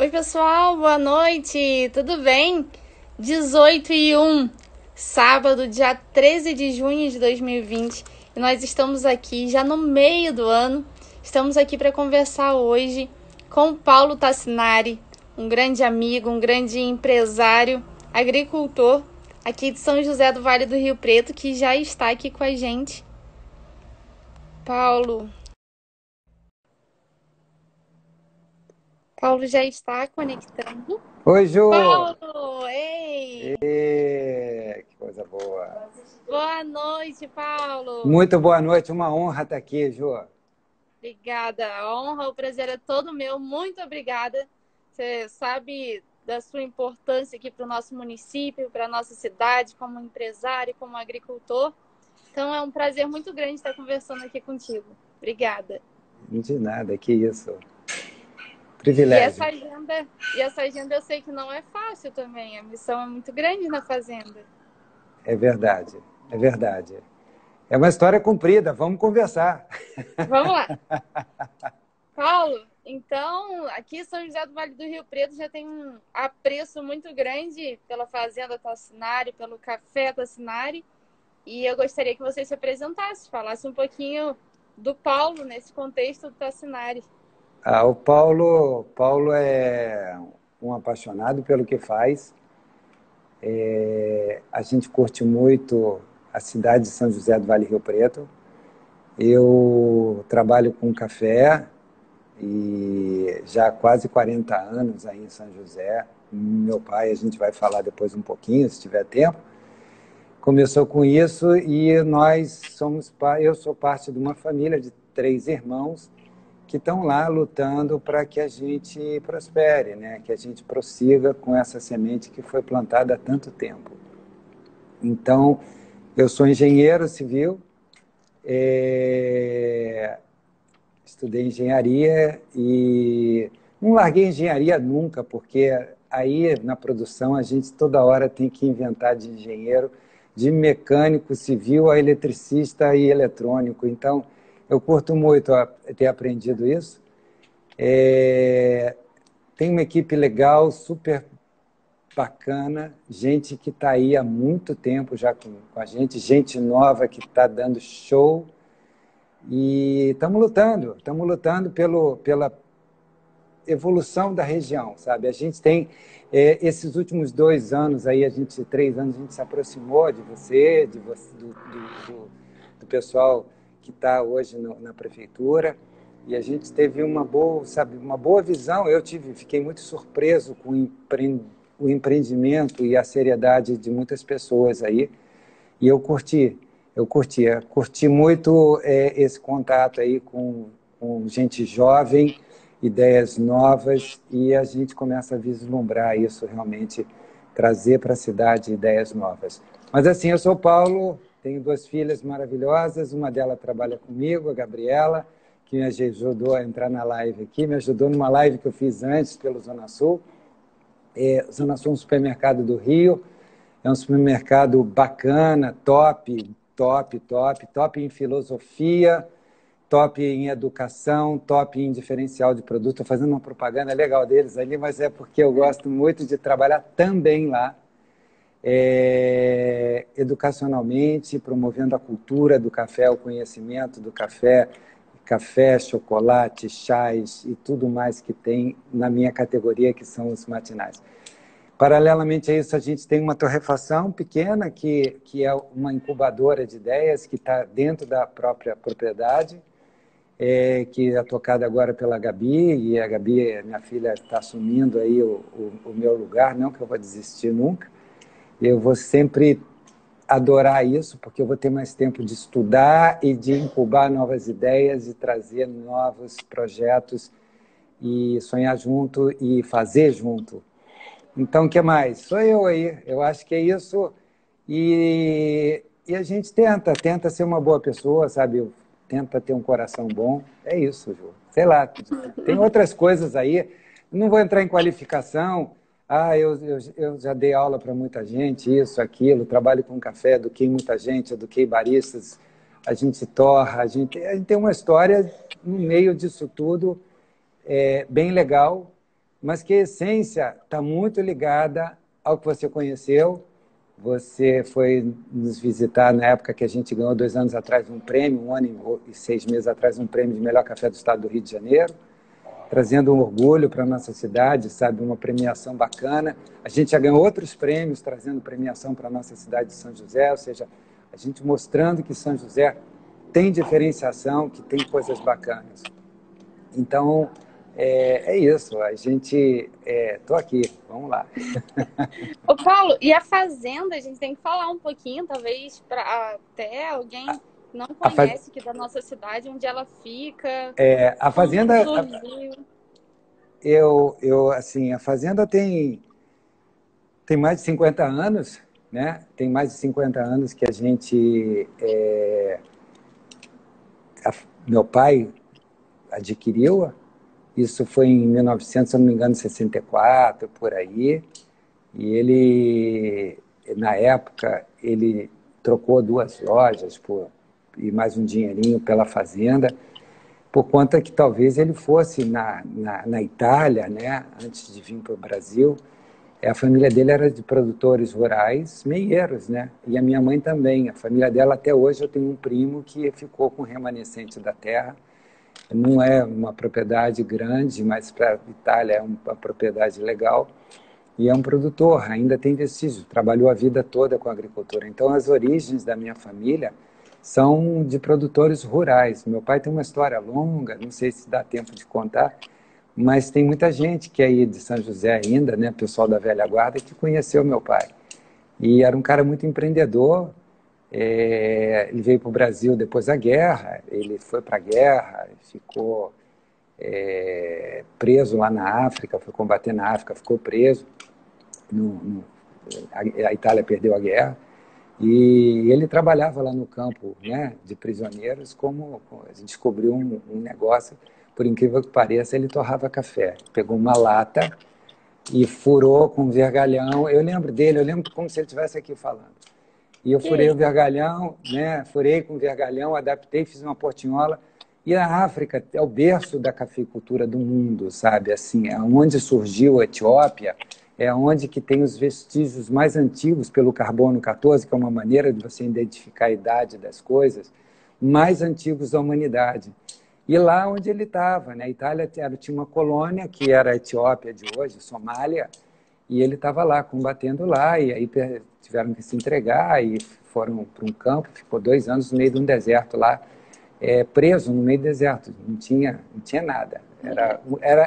Oi, pessoal, boa noite, tudo bem? 18h01, sábado, dia 13 de junho de 2020, e nós estamos aqui já no meio do ano. Estamos aqui para conversar hoje com o Paulo Tassinari, um grande amigo, um grande empresário, agricultor aqui de São José do Vale do Rio Preto, que já está aqui com a gente. Paulo já está conectando. Oi, Ju! Paulo, ei! Que coisa boa! Boa noite, Paulo. Muito boa noite, uma honra estar aqui, Ju. Obrigada. A honra, o prazer é todo meu. Muito obrigada. Você sabe da sua importância aqui para o nosso município, para a nossa cidade, como empresário, como agricultor. Então é um prazer muito grande estar conversando aqui contigo. Obrigada. De nada, que isso. E Privilégio. essa agenda eu sei que não é fácil também. A missão é muito grande na fazenda. É verdade, é verdade. É uma história comprida, vamos conversar. Vamos lá. Paulo, então, aqui em São José do Vale do Rio Preto já tem um apreço muito grande pela Fazenda Tassinari, pelo Café Tassinari, e eu gostaria que você se apresentasse, falasse um pouquinho do Paulo nesse contexto do Tassinari. O Paulo é um apaixonado pelo que faz. A gente curte muito a cidade de São José do Vale do Rio Preto. Eu trabalho com café e já há quase 40 anos aí em São José. Meu pai, a gente vai falar depois um pouquinho, se tiver tempo, começou com isso e eu sou parte de uma família de 3 irmãos que estão lá lutando para que a gente prospere, né? Que a gente prossiga com essa semente que foi plantada há tanto tempo. Então, eu sou engenheiro civil, estudei engenharia e não larguei engenharia nunca, porque aí na produção a gente toda hora tem que inventar de engenheiro, de mecânico civil a eletricista e eletrônico. Então, eu curto muito ter aprendido isso. Tem uma equipe legal, super bacana, gente que está aí há muito tempo já com a gente nova que está dando show. E estamos lutando pela evolução da região, sabe? A gente tem, esses últimos 2 anos, aí, 3 anos, a gente se aproximou de você, do pessoal que está hoje na prefeitura, e a gente teve uma boa visão. Fiquei muito surpreso com o empreendimento e a seriedade de muitas pessoas aí, e eu curti muito esse contato aí com gente jovem, ideias novas, e a gente começa a vislumbrar isso realmente, trazer para a cidade ideias novas. Mas assim, eu sou Paulo, tenho 2 filhas maravilhosas, uma delas trabalha comigo, a Gabriela, que me ajudou a entrar na live aqui, me ajudou numa live que eu fiz antes pelo Zona Sul. Zona Sul é um supermercado do Rio, é um supermercado bacana, top em filosofia, top em educação, top em diferencial de produto. Estou fazendo uma propaganda legal deles ali, mas é porque eu gosto muito de trabalhar também lá, educacionalmente, promovendo a cultura do café, o conhecimento do café, chocolate, chás e tudo mais que tem na minha categoria, que são os matinais. Paralelamente a isso, a gente tem uma torrefação pequena, que é uma incubadora de ideias, que está dentro da própria propriedade, que é tocada agora pela Gabi, e a Gabi, minha filha, está assumindo aí o meu lugar, não que eu vou desistir nunca. Eu vou sempre adorar isso, porque eu vou ter mais tempo de estudar e de incubar novas ideias e trazer novos projetos e sonhar junto e fazer junto. Então, o que mais? Sou eu aí. Eu acho que é isso. E a gente tenta ser uma boa pessoa, sabe? Tenta ter um coração bom. É isso, Ju. Sei lá, tem outras coisas aí. Não vou entrar em qualificação. Eu já dei aula para muita gente, isso, aquilo. Trabalho com café, eduquei muita gente, eduquei baristas. A gente torra, a gente tem uma história no meio disso tudo, bem legal. mas que a essência está muito ligada ao que você conheceu. Você foi nos visitar na época que a gente ganhou 2 anos atrás um prêmio, 1 ano e 6 meses atrás, um prêmio de melhor café do estado do Rio de Janeiro, trazendo um orgulho para a nossa cidade, sabe, uma premiação bacana. A gente já ganhou outros prêmios, trazendo premiação para a nossa cidade de São José, ou seja, a gente mostrando que São José tem diferenciação, que tem coisas bacanas. Então, é isso, a gente... Estou aqui, vamos lá. Ô, Paulo, e a fazenda, a gente tem que falar um pouquinho, talvez, para até alguém não conhece aqui da nossa cidade, onde ela fica, a fazenda... surgiu. Assim, a fazenda tem mais de 50 anos, né? Tem mais de 50 anos que a gente... meu pai adquiriu-a. Isso foi em 1900, se eu não me engano, 64, por aí. E ele, na época, ele trocou 2 lojas e mais um dinheirinho pela fazenda, por conta que talvez ele fosse na Itália, né, antes de vir para o Brasil. A família dele era de produtores rurais, meeiros, né? E a minha mãe também. A família dela, até hoje, eu tenho um primo que ficou com o remanescente da terra. Não é uma propriedade grande, mas para a Itália é uma propriedade legal. E é um produtor, ainda tem vestígio, trabalhou a vida toda com a agricultura. Então, as origens da minha família são de produtores rurais. Meu pai tem uma história longa, não sei se dá tempo de contar, mas tem muita gente que é aí de São José ainda, né, pessoal da velha guarda, que conheceu meu pai. E era um cara muito empreendedor. Ele veio para o Brasil depois da guerra, ele foi para a guerra, ficou preso lá na África, foi combater na África, ficou preso. A Itália perdeu a guerra. E ele trabalhava lá no campo, né, de prisioneiros, a gente descobriu um negócio, por incrível que pareça, ele torrava café. Pegou uma lata e furou com um vergalhão. Eu lembro dele, eu lembro como se ele estivesse aqui falando. E eu furei o vergalhão, né, furei com o vergalhão, adaptei, fiz uma portinhola. E a África é o berço da cafeicultura do mundo, sabe? Assim, é onde surgiu a Etiópia, é onde que tem os vestígios mais antigos pelo carbono 14, que é uma maneira de você identificar a idade das coisas, mais antigos da humanidade. E lá onde ele estava, né? A Itália tinha uma colônia, que era a Etiópia de hoje, Somália, e ele estava lá, combatendo lá, e aí tiveram que se entregar, e foram para um campo, ficou 2 anos no meio de um deserto lá, preso no meio do deserto, não tinha nada.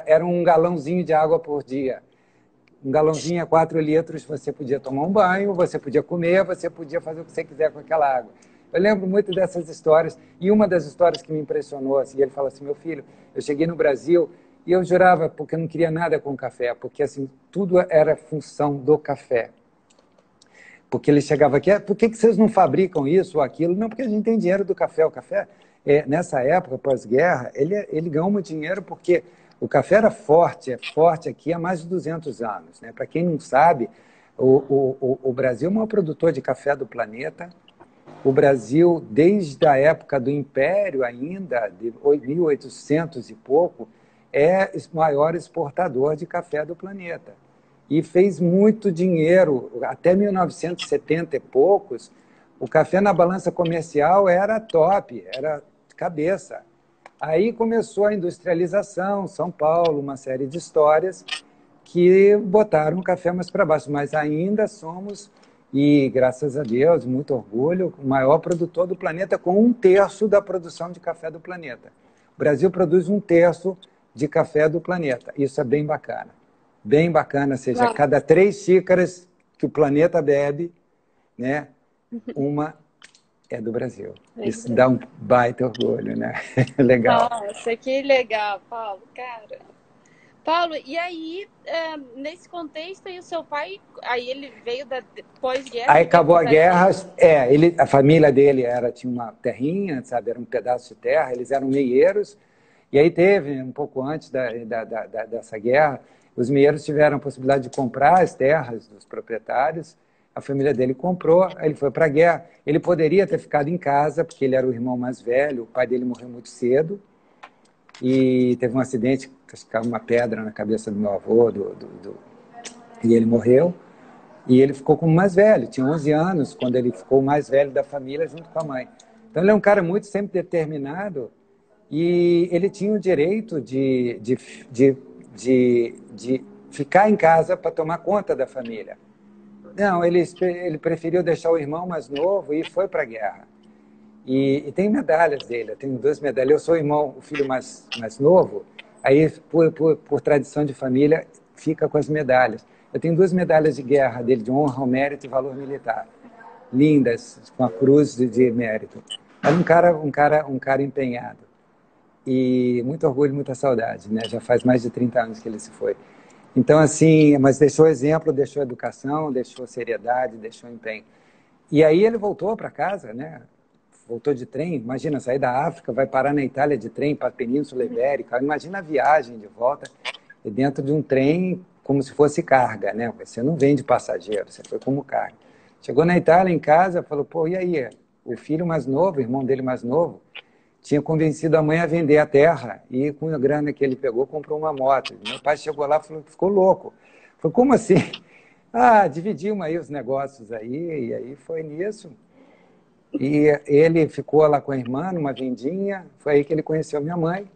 Era um galãozinho de água por dia. Um galãozinho a 4 litros, você podia tomar um banho, você podia comer, você podia fazer o que você quiser com aquela água. Eu lembro muito dessas histórias, e uma das histórias que me impressionou, assim, ele fala assim, meu filho, eu cheguei no Brasil e eu jurava, porque eu não queria nada com café, porque assim, tudo era função do café. Porque ele chegava aqui, por que vocês não fabricam isso ou aquilo? Não, porque a gente tem dinheiro do café. O café, nessa época, pós-guerra, ele ganhou muito dinheiro porque o café era forte, é forte aqui há mais de 200 anos. Né? Para quem não sabe, o Brasil é o maior produtor de café do planeta. O Brasil, desde a época do Império ainda, de 1800 e pouco, é o maior exportador de café do planeta. E fez muito dinheiro. Até 1970 e poucos, o café na balança comercial era top, era cabeça. Aí começou a industrialização, São Paulo, uma série de histórias que botaram o café mais para baixo. Mas ainda somos, e graças a Deus, muito orgulho, o maior produtor do planeta, com 1/3 da produção de café do planeta. O Brasil produz 1/3 de café do planeta. Isso é bem bacana. Bem bacana, ou seja, a cada 3 xícaras que o planeta bebe, né, uma é do Brasil. Isso dá um baita orgulho, né? Legal. Nossa, que legal, Paulo, cara. Paulo, e aí, nesse contexto, aí o seu pai, aí ele veio da pós-guerra... Aí acabou a guerra, a família dele tinha uma terrinha, sabe, era um pedaço de terra, eles eram meeiros, e aí teve, um pouco antes dessa guerra, os meeiros tiveram a possibilidade de comprar as terras dos proprietários, a família dele comprou, aí ele foi para a guerra. Ele poderia ter ficado em casa, porque ele era o irmão mais velho, o pai dele morreu muito cedo, e teve um acidente, caiu uma pedra na cabeça do meu avô, e ele morreu. E ele ficou como mais velho, tinha 11 anos, quando ele ficou o mais velho da família junto com a mãe. Então ele é um cara muito sempre determinado e ele tinha o direito de ficar em casa para tomar conta da família. Não, ele preferiu deixar o irmão mais novo e foi para a guerra. E tem medalhas dele, eu tenho 2 medalhas. Eu sou o filho mais novo, aí por tradição de família fica com as medalhas. Eu tenho 2 medalhas de guerra dele, de honra ao mérito e valor militar, lindas, com a cruz de mérito. Era um cara empenhado. E muito orgulho, muita saudade, né? Já faz mais de 30 anos que ele se foi. Então, assim, mas deixou exemplo, deixou educação, deixou seriedade, deixou empenho. E aí ele voltou para casa, né? Voltou de trem, imagina, sair da África, vai parar na Itália de trem para a Península Ibérica, imagina a viagem de volta dentro de um trem como se fosse carga, né? Você não vem de passageiro, você foi como carga. Chegou na Itália, em casa, falou, pô, e aí? O filho mais novo, o irmão dele mais novo, tinha convencido a mãe a vender a terra e com a grana que ele pegou, comprou uma moto. Meu pai chegou lá e falou, ficou louco. Falou, como assim? Ah, dividimos aí os negócios aí, e aí foi nisso. E ele ficou lá com a irmã numa vendinha, foi aí que ele conheceu minha mãe.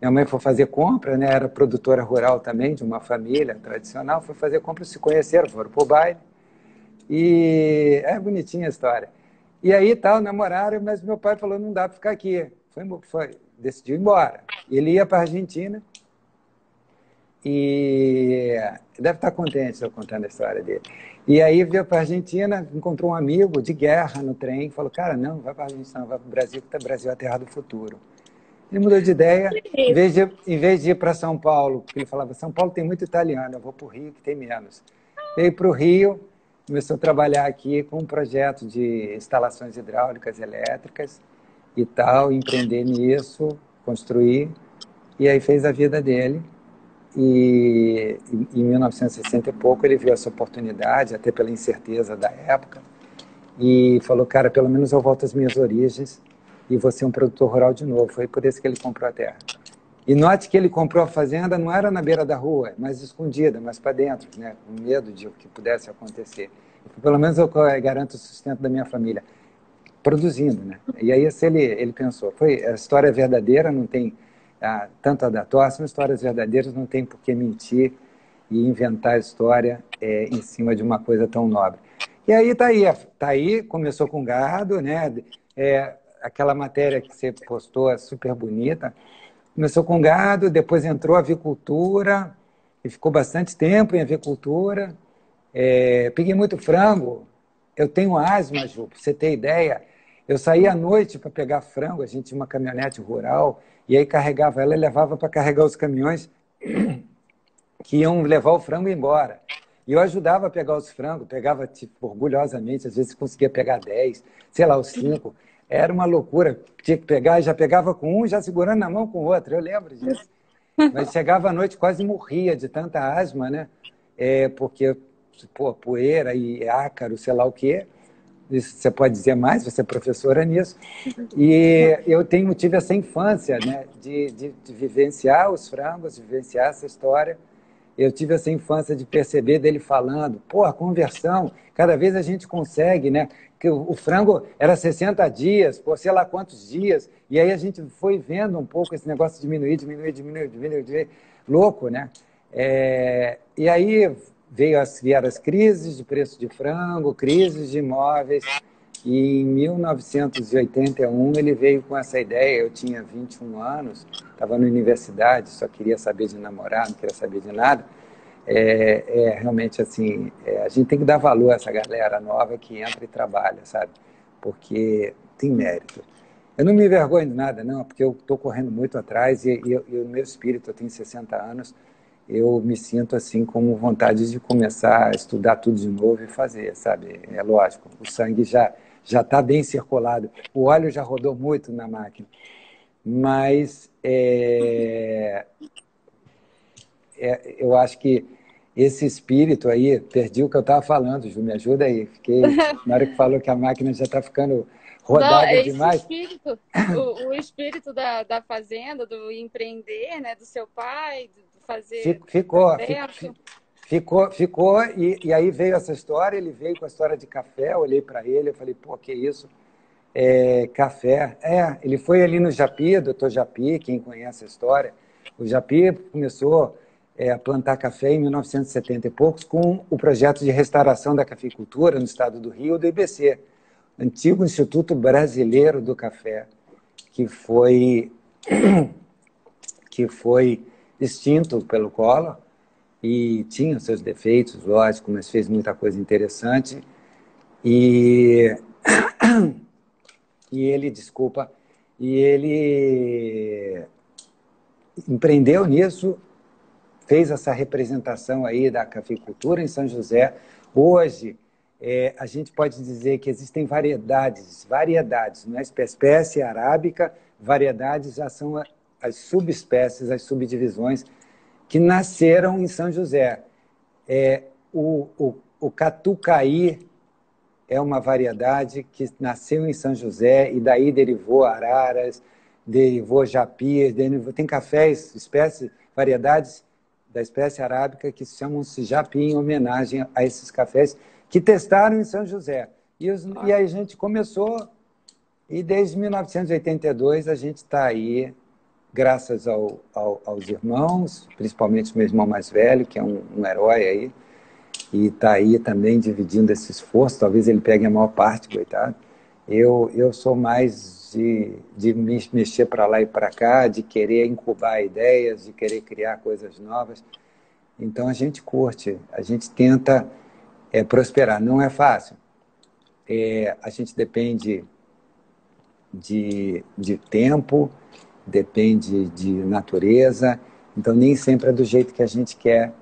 Minha mãe foi fazer compra, né? Era produtora rural também, de uma família tradicional, foi fazer compra, se conheceram, foram pro baile. E é bonitinha a história. E aí tal, namoraram, mas meu pai falou, não dá para ficar aqui. Decidiu ir embora. Ele ia para a Argentina e deve estar contente eu contando a história dele. E aí veio para a Argentina, encontrou um amigo de guerra no trem, falou, cara, não vai para a Argentina, vai para o Brasil, que o Brasil é a terra do futuro. Ele mudou de ideia, em vez de ir para São Paulo, porque ele falava, São Paulo tem muito italiano, eu vou para o Rio, que tem menos. Veio para o Rio, começou a trabalhar aqui com um projeto de instalações hidráulicas elétricas e tal, empreender nisso, construir, e aí fez a vida dele. E em 1960 e pouco ele viu essa oportunidade, até pela incerteza da época, e falou, cara, pelo menos eu volto às minhas origens e vou ser um produtor rural de novo. Foi por isso que ele comprou a terra. E note que ele comprou a fazenda, não era na beira da rua, mas escondida, mas para dentro, né? Com medo de o que pudesse acontecer. Pelo menos eu garanto o sustento da minha família, produzindo, né? E aí ele pensou, a história é verdadeira, não tem tanto a da tosse, mas histórias verdadeiras não tem por que mentir e inventar história em cima de uma coisa tão nobre. E aí tá aí, começou com gado, né? Aquela matéria que você postou é super bonita. Começou com gado, depois entrou a avicultura, e ficou bastante tempo em avicultura. Peguei muito frango. Eu tenho asma, Ju, para você ter ideia. Eu saía à noite para pegar frango, a gente tinha uma caminhonete rural, e aí carregava ela e levava para carregar os caminhões que iam levar o frango embora. E eu ajudava a pegar os frangos, pegava tipo, orgulhosamente, às vezes conseguia pegar 10, sei lá, os 5. Era uma loucura. Tinha que pegar, já pegava com um, já segurando na mão com o outro. Eu lembro disso. Mas chegava à noite, quase morria de tanta asma, né? Porque, pô, poeira e ácaro, sei lá o quê. Isso você pode dizer mais, você é professora nisso. E eu tive essa infância, né? De vivenciar os frangos, de vivenciar essa história. Eu tive essa infância de perceber dele falando, pô, a conversão, cada vez a gente consegue, né? Que o frango era 60 dias, pô, sei lá quantos dias, e aí a gente foi vendo um pouco esse negócio diminuir, louco, né? E aí vieram as crises de preço de frango, crises de imóveis, e em 1981 ele veio com essa ideia, eu tinha 21 anos, estava na universidade, só queria saber de namorar, não queria saber de nada. Realmente assim, a gente tem que dar valor a essa galera nova que entra e trabalha, sabe? Porque tem mérito. Eu não me envergonho de nada, não, porque eu estou correndo muito atrás e o meu espírito, eu tenho 60 anos, eu me sinto assim com vontade de começar a estudar tudo de novo e fazer, sabe? É lógico, o sangue já está bem circulado, o óleo já rodou muito na máquina, mas eu acho que esse espírito aí, perdi o que eu estava falando, Ju, me ajuda aí. Na hora que falou que a máquina já está ficando Não, rodada é esse demais. espírito, o espírito da fazenda, do empreender, né, do seu pai, de fazer Ficou, perto. ficou e aí veio essa história, ele veio com a história de café, eu olhei para ele, eu falei, pô, que isso? Café. Ele foi ali no Japi, doutor Japi, quem conhece a história. O Japi começou a plantar café em 1970 e poucos com o projeto de restauração da cafeicultura no estado do Rio, do IBC, antigo Instituto Brasileiro do Café, que foi, que foi extinto pelo Collor e tinha seus defeitos, lógico, mas fez muita coisa interessante. E desculpa, e ele empreendeu nisso, fez essa representação aí da cafeicultura em São José. Hoje, a gente pode dizer que existem variedades, não é espécie arábica, variedades já são as subespécies, as subdivisões que nasceram em São José. O catucaí é uma variedade que nasceu em São José e daí derivou araras, derivou japis, tem cafés, espécies, variedades da espécie arábica que chamam-se japi em homenagem a esses cafés que testaram em São José. E aí a gente começou e desde 1982 a gente está aí, graças aos irmãos, principalmente o meu irmão mais velho, que é um herói aí, e está aí também dividindo esse esforço, talvez ele pegue a maior parte, coitado. Eu sou mais de me mexer para lá e para cá, de querer incubar ideias, de querer criar coisas novas. Então a gente curte, a gente tenta prosperar. Não é fácil. A gente depende de tempo, depende de natureza, então nem sempre é do jeito que a gente quer,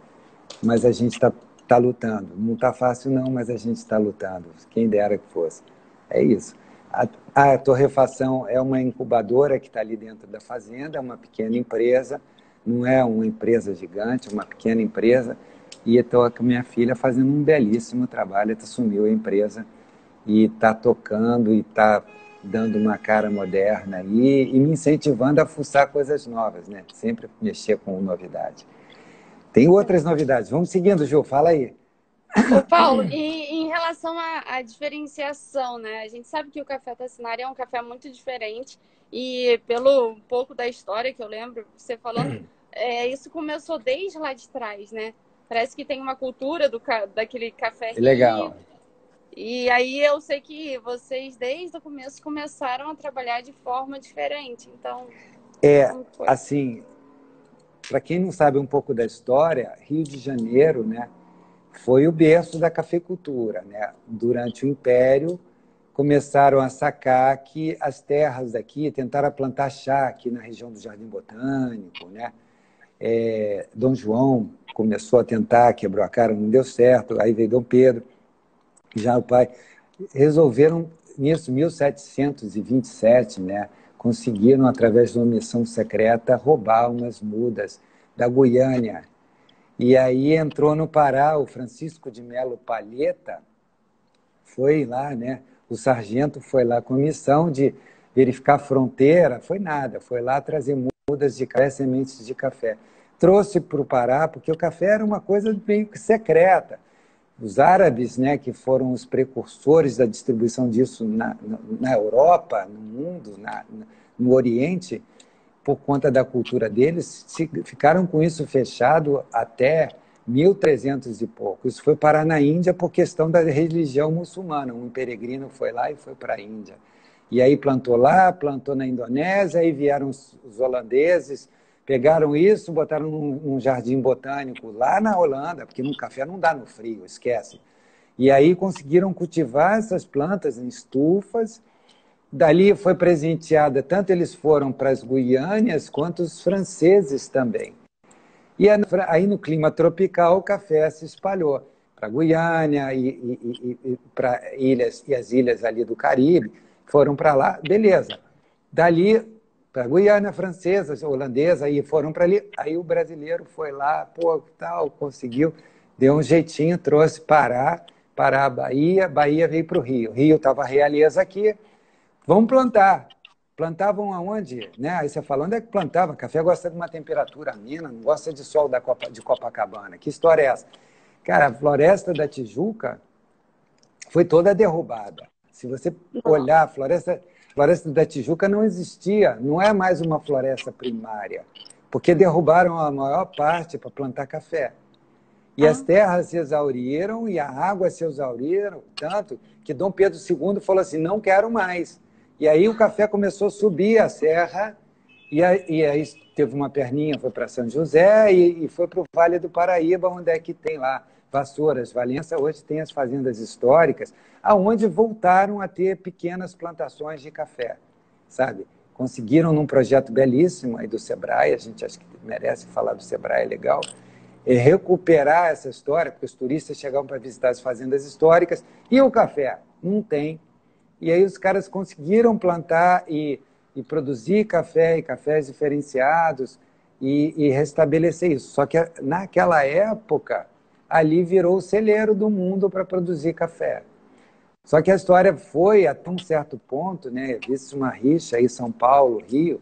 mas a gente está lutando. Não está fácil não, mas a gente está lutando. Quem dera que fosse. É isso. A torrefação é uma incubadora que está ali dentro da fazenda, é uma pequena empresa, não é uma empresa gigante, é uma pequena empresa, e estou com minha filha fazendo um belíssimo trabalho, ela assumiu a empresa e está tocando e está dando uma cara moderna e me incentivando a fuçar coisas novas, né? Sempre mexer com novidade. Tem outras novidades. Vamos seguindo, Ju, fala aí. Ô, Paulo, e em relação à diferenciação, né? A gente sabe que o café Tassinari é um café muito diferente e pelo um pouco da história que eu lembro você falando, isso começou desde lá de trás, né? Parece que tem uma cultura daquele café rio. Legal. E aí eu sei que vocês, desde o começo, começaram a trabalhar de forma diferente. Então, assim, para quem não sabe um pouco da história, Rio de Janeiro, né, foi o berço da cafeicultura, né? Durante o Império, começaram a sacar que as terras daqui, tentaram plantar chá aqui na região do Jardim Botânico, né? Dom João começou a tentar, quebrou a cara, não deu certo, aí veio Dom Pedro, já o pai, resolveram nisso, 1727, né, conseguiram, através de uma missão secreta, roubar umas mudas da Guiânia. E aí entrou no Pará o Francisco de Melo Palheta, foi lá, né, o sargento foi lá com a missão de verificar a fronteira, foi nada, foi lá trazer mudas de café, sementes de café. Trouxe para o Pará, porque o café era uma coisa meio que secreta. Os árabes, né, que foram os precursores da distribuição disso na Europa, no mundo, no Oriente, por conta da cultura deles, ficaram com isso fechado até 1300 e pouco. Isso foi parar na Índia por questão da religião muçulmana. Um peregrino foi lá e foi para a Índia. E aí plantou lá, plantou na Indonésia, aí vieram os holandeses, pegaram isso, botaram num jardim botânico lá na Holanda, porque no café não dá no frio, esquece. E aí conseguiram cultivar essas plantas em estufas. Dali foi presenteada, tanto eles foram para as Guiânias, quanto os franceses também. E aí no clima tropical o café se espalhou para a Guiânia e para ilhas, e as ilhas ali do Caribe, foram para lá, beleza. Dali para a Guiana francesa, holandesa, aí foram para ali. Aí o brasileiro foi lá, pô, tal, conseguiu, deu um jeitinho, trouxe Pará, Bahia, Bahia veio para o Rio. Rio estava a realeza aqui, Vamos plantar. Plantavam aonde? Né? Aí você fala, onde é que plantava? Café gosta de uma temperatura amena, não gosta de sol de Copacabana. Que história é essa? Cara, a floresta da Tijuca foi toda derrubada. Se você olhar, a floresta da Tijuca não existia, não é mais uma floresta primária, porque derrubaram a maior parte para plantar café. E as terras se exauriram e a água se exauriram, tanto que Dom Pedro II falou assim, não quero mais. E aí o café começou a subir a serra, e aí teve uma perninha, foi para São José e foi para o Vale do Paraíba, onde é que tem lá Vassouras, Valença, hoje tem as fazendas históricas, aonde voltaram a ter pequenas plantações de café, sabe? Conseguiram num projeto belíssimo aí do Sebrae, a gente acha que merece falar do Sebrae, é legal, recuperar essa história, porque os turistas chegavam para visitar as fazendas históricas, e o café? Não tem. E aí os caras conseguiram plantar e produzir café e cafés diferenciados e restabelecer isso. Só que naquela época, ali virou o celeiro do mundo para produzir café. Só que a história foi até um certo ponto, né? Existe uma rixa aí, São Paulo, Rio,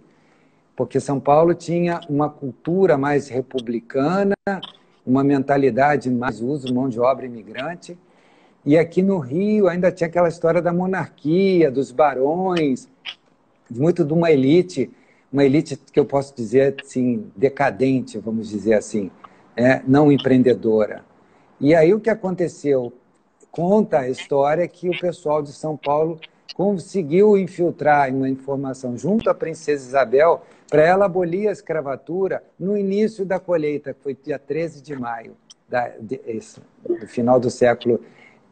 porque São Paulo tinha uma cultura mais republicana, uma mentalidade mais uso, mão de obra imigrante, e aqui no Rio ainda tinha aquela história da monarquia, dos barões, muito de uma elite que eu posso dizer assim, decadente, vamos dizer assim, não empreendedora. E aí o que aconteceu? Conta a história que o pessoal de São Paulo conseguiu infiltrar uma informação junto à princesa Isabel para ela abolir a escravatura no início da colheita, que foi dia 13 de maio do final do século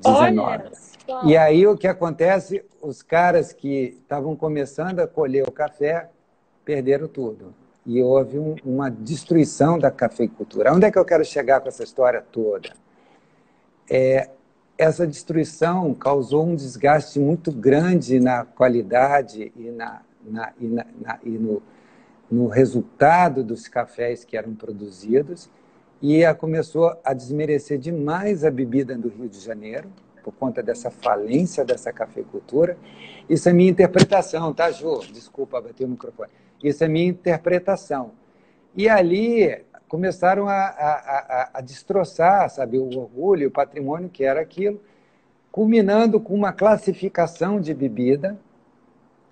XIX. E aí o que acontece? Os caras que estavam começando a colher o café perderam tudo. E houve uma destruição da cafeicultura. Onde é que eu quero chegar com essa história toda? Essa destruição causou um desgaste muito grande na qualidade e no resultado dos cafés que eram produzidos, e começou a desmerecer demais a bebida do Rio de Janeiro, por conta dessa falência dessa cafeicultura. Isso é minha interpretação, tá, Ju? Desculpa, bater o microfone. Isso é minha interpretação. E ali começaram a destroçar, sabe, o orgulho, o patrimônio que era aquilo, culminando com uma Classificação de bebida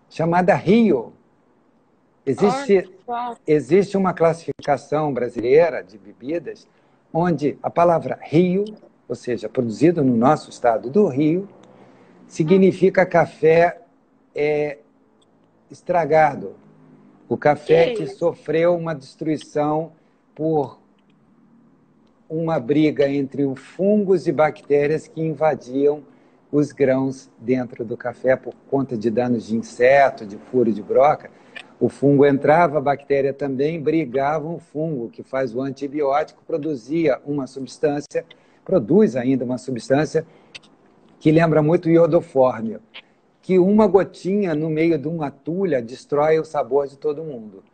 chamada Rio. Existe uma classificação brasileira de bebidas onde a palavra Rio, ou seja, produzido no nosso estado do Rio, significa café estragado. O café que sofreu uma destruição por uma briga entre fungos e bactérias que invadiam os grãos dentro do café por conta de danos de inseto, de furo de broca. O fungo entrava, a bactéria também, brigavam o fungo, que faz o antibiótico, produz ainda uma substância que lembra muito o iodoformio, que uma gotinha no meio de uma tulha destrói o sabor de todo mundo.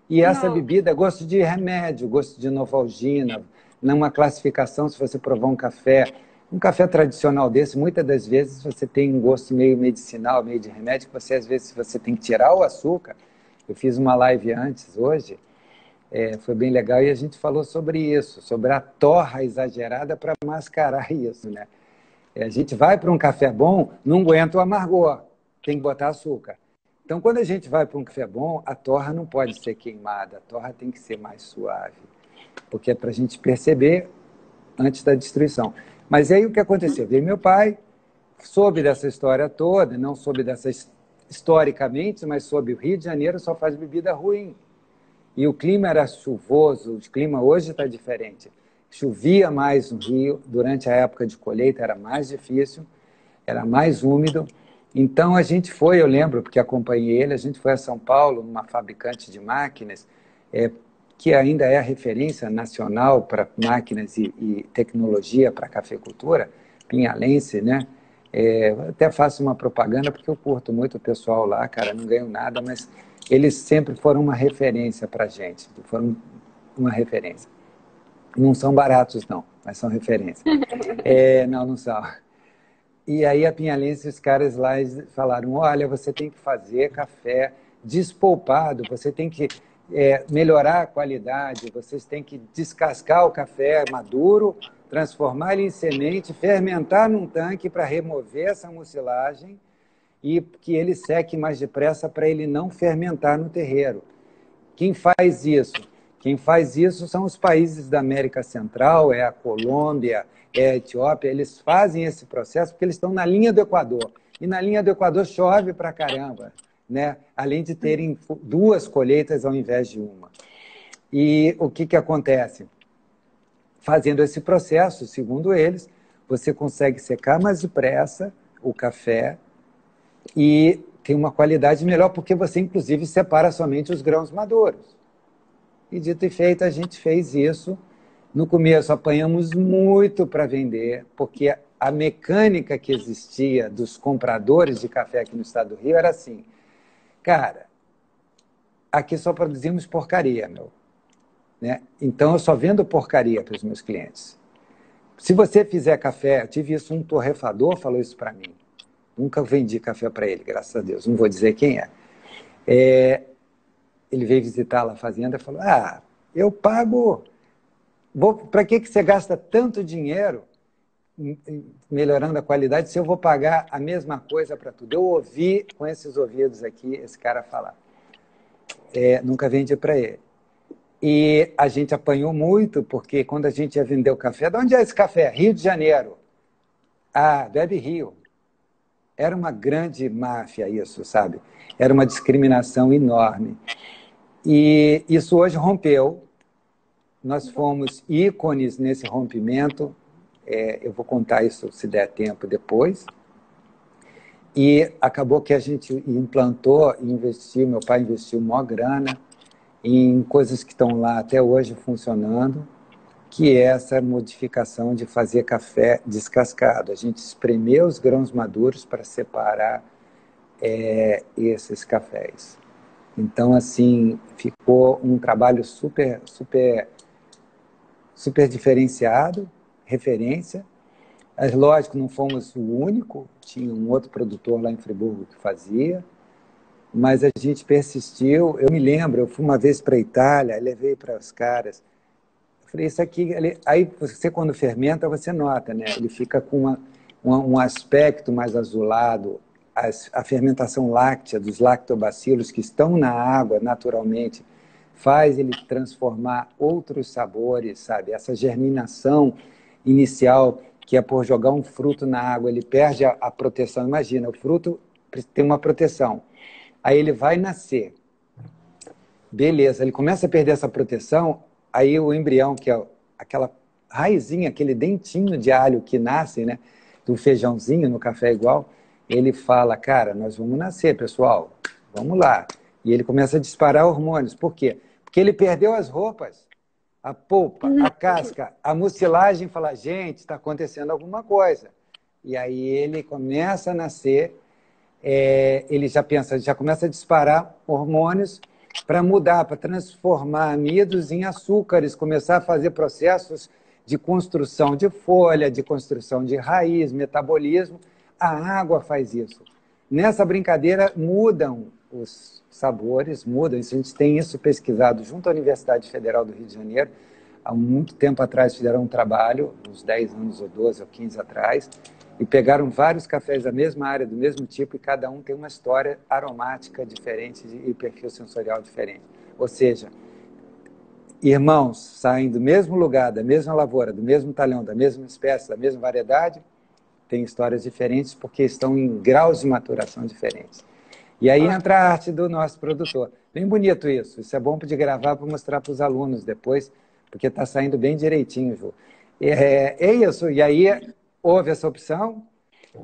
E essa bebida é gosto de remédio, gosto de Novalgina. Numa classificação, se você provar um café tradicional desse, muitas das vezes você tem um gosto meio medicinal, meio de remédio, que às vezes você tem que tirar o açúcar. Eu fiz uma live antes, hoje, foi bem legal, e a gente falou sobre isso, sobre a torra exagerada para mascarar isso, né? A gente vai para um café bom, não aguenta o amargor, tem que botar açúcar. Então, quando a gente vai para um café bom, a torra não pode ser queimada, a torra tem que ser mais suave, porque é para a gente perceber antes da destruição. Mas aí o que aconteceu? Veio meu pai, soube dessa história toda, não soube dessa historicamente, mas soube o Rio de Janeiro só faz bebida ruim. E o clima era chuvoso, o clima hoje está diferente. Chovia mais no Rio, durante a época de colheita era mais difícil, era mais úmido. Então a gente foi, eu lembro, porque acompanhei ele, a gente foi a São Paulo, numa fabricante de máquinas, que ainda é a referência nacional para máquinas e tecnologia para cafeicultura, Pinhalense, né? Até faço uma propaganda porque eu curto muito o pessoal lá, cara, não ganho nada, mas eles sempre foram uma referência para a gente, foram uma referência. Não são baratos, não, mas são referência. Não são. E aí a Pinhalense, os caras lá falaram, olha, você tem que fazer café despolpado, você tem que melhorar a qualidade, vocês têm que descascar o café maduro, transformar ele em semente, fermentar num tanque para remover essa mucilagem e que ele seque mais depressa para ele não fermentar no terreiro. Quem faz isso? Quem faz isso são os países da América Central, é a Colômbia, é a Etiópia, eles fazem esse processo porque eles estão na linha do Equador. E na linha do Equador chove pra caramba, né? Além de terem 2 colheitas ao invés de uma. E o que acontece? Fazendo esse processo, segundo eles, você consegue secar mais depressa o café e tem uma qualidade melhor, porque você, inclusive, separa somente os grãos maduros. E, dito e feito, a gente fez isso. No começo, apanhamos muito para vender, porque a mecânica que existia dos compradores de café aqui no estado do Rio era assim, cara, aqui só produzimos porcaria, meu. Né? Então, eu só vendo porcaria para os meus clientes. Se você fizer café, eu tive isso, um torrefador falou isso para mim. Nunca vendi café para ele, graças a Deus. Não vou dizer quem é. Ele veio visitar lá a fazenda e falou, eu pago... Para que você gasta tanto dinheiro melhorando a qualidade se eu vou pagar a mesma coisa para tudo? Eu ouvi com esses ouvidos aqui esse cara falar. Nunca vendi para ele. E a gente apanhou muito, porque quando a gente ia vender o café... De onde é esse café? Rio de Janeiro. Bebe Rio. Era uma grande máfia isso, sabe? Era uma discriminação enorme. E isso hoje rompeu. Nós fomos ícones nesse rompimento. Eu vou contar isso, se der tempo, depois. E acabou que a gente implantou, investiu, meu pai investiu maior grana em coisas que estão lá até hoje funcionando, que é essa modificação de fazer café descascado. A gente espremeu os grãos maduros para separar esses cafés. Então, assim, ficou um trabalho super diferenciado, referência. Mas, lógico, não fomos o único, tinha um outro produtor lá em Friburgo que fazia, mas a gente persistiu. Eu me lembro, eu fui uma vez para a Itália, levei para os caras, eu falei, isso aqui... Aí você, quando fermenta, você nota, né? Ele fica com um aspecto mais azulado. A fermentação láctea dos lactobacilos que estão na água naturalmente faz ele transformar outros sabores, sabe? Essa germinação inicial, que é por jogar um fruto na água, ele perde a proteção. Imagina, o fruto tem uma proteção. Aí ele vai nascer. Beleza, ele começa a perder essa proteção, aí o embrião, que é aquela raizinha, aquele dentinho de alho que nasce, né, do feijãozinho no café igual, ele fala, cara, nós vamos nascer, pessoal, vamos lá. E ele começa a disparar hormônios. Por quê? Porque ele perdeu as roupas, a polpa, a casca, a mucilagem, fala, gente, está acontecendo alguma coisa. E aí ele começa a nascer, ele já começa a disparar hormônios para mudar, para transformar amidos em açúcares, começar a fazer processos de construção de folha, de construção de raiz, metabolismo. A água faz isso. Nessa brincadeira mudam os sabores, mudam. A gente tem isso pesquisado junto à Universidade Federal do Rio de Janeiro. Há muito tempo atrás fizeram um trabalho, uns 10 anos ou 12 ou 15 atrás, e pegaram vários cafés da mesma área, do mesmo tipo, e cada um tem uma história aromática diferente e perfil sensorial diferente. Ou seja, irmãos saem do mesmo lugar, da mesma lavoura, do mesmo talhão, da mesma espécie, da mesma variedade, têm histórias diferentes porque estão em graus de maturação diferentes. E aí entra a arte do nosso produtor. Bem bonito isso. Isso é bom de gravar para mostrar para os alunos depois, porque está saindo bem direitinho, Ju. É isso. E aí houve essa opção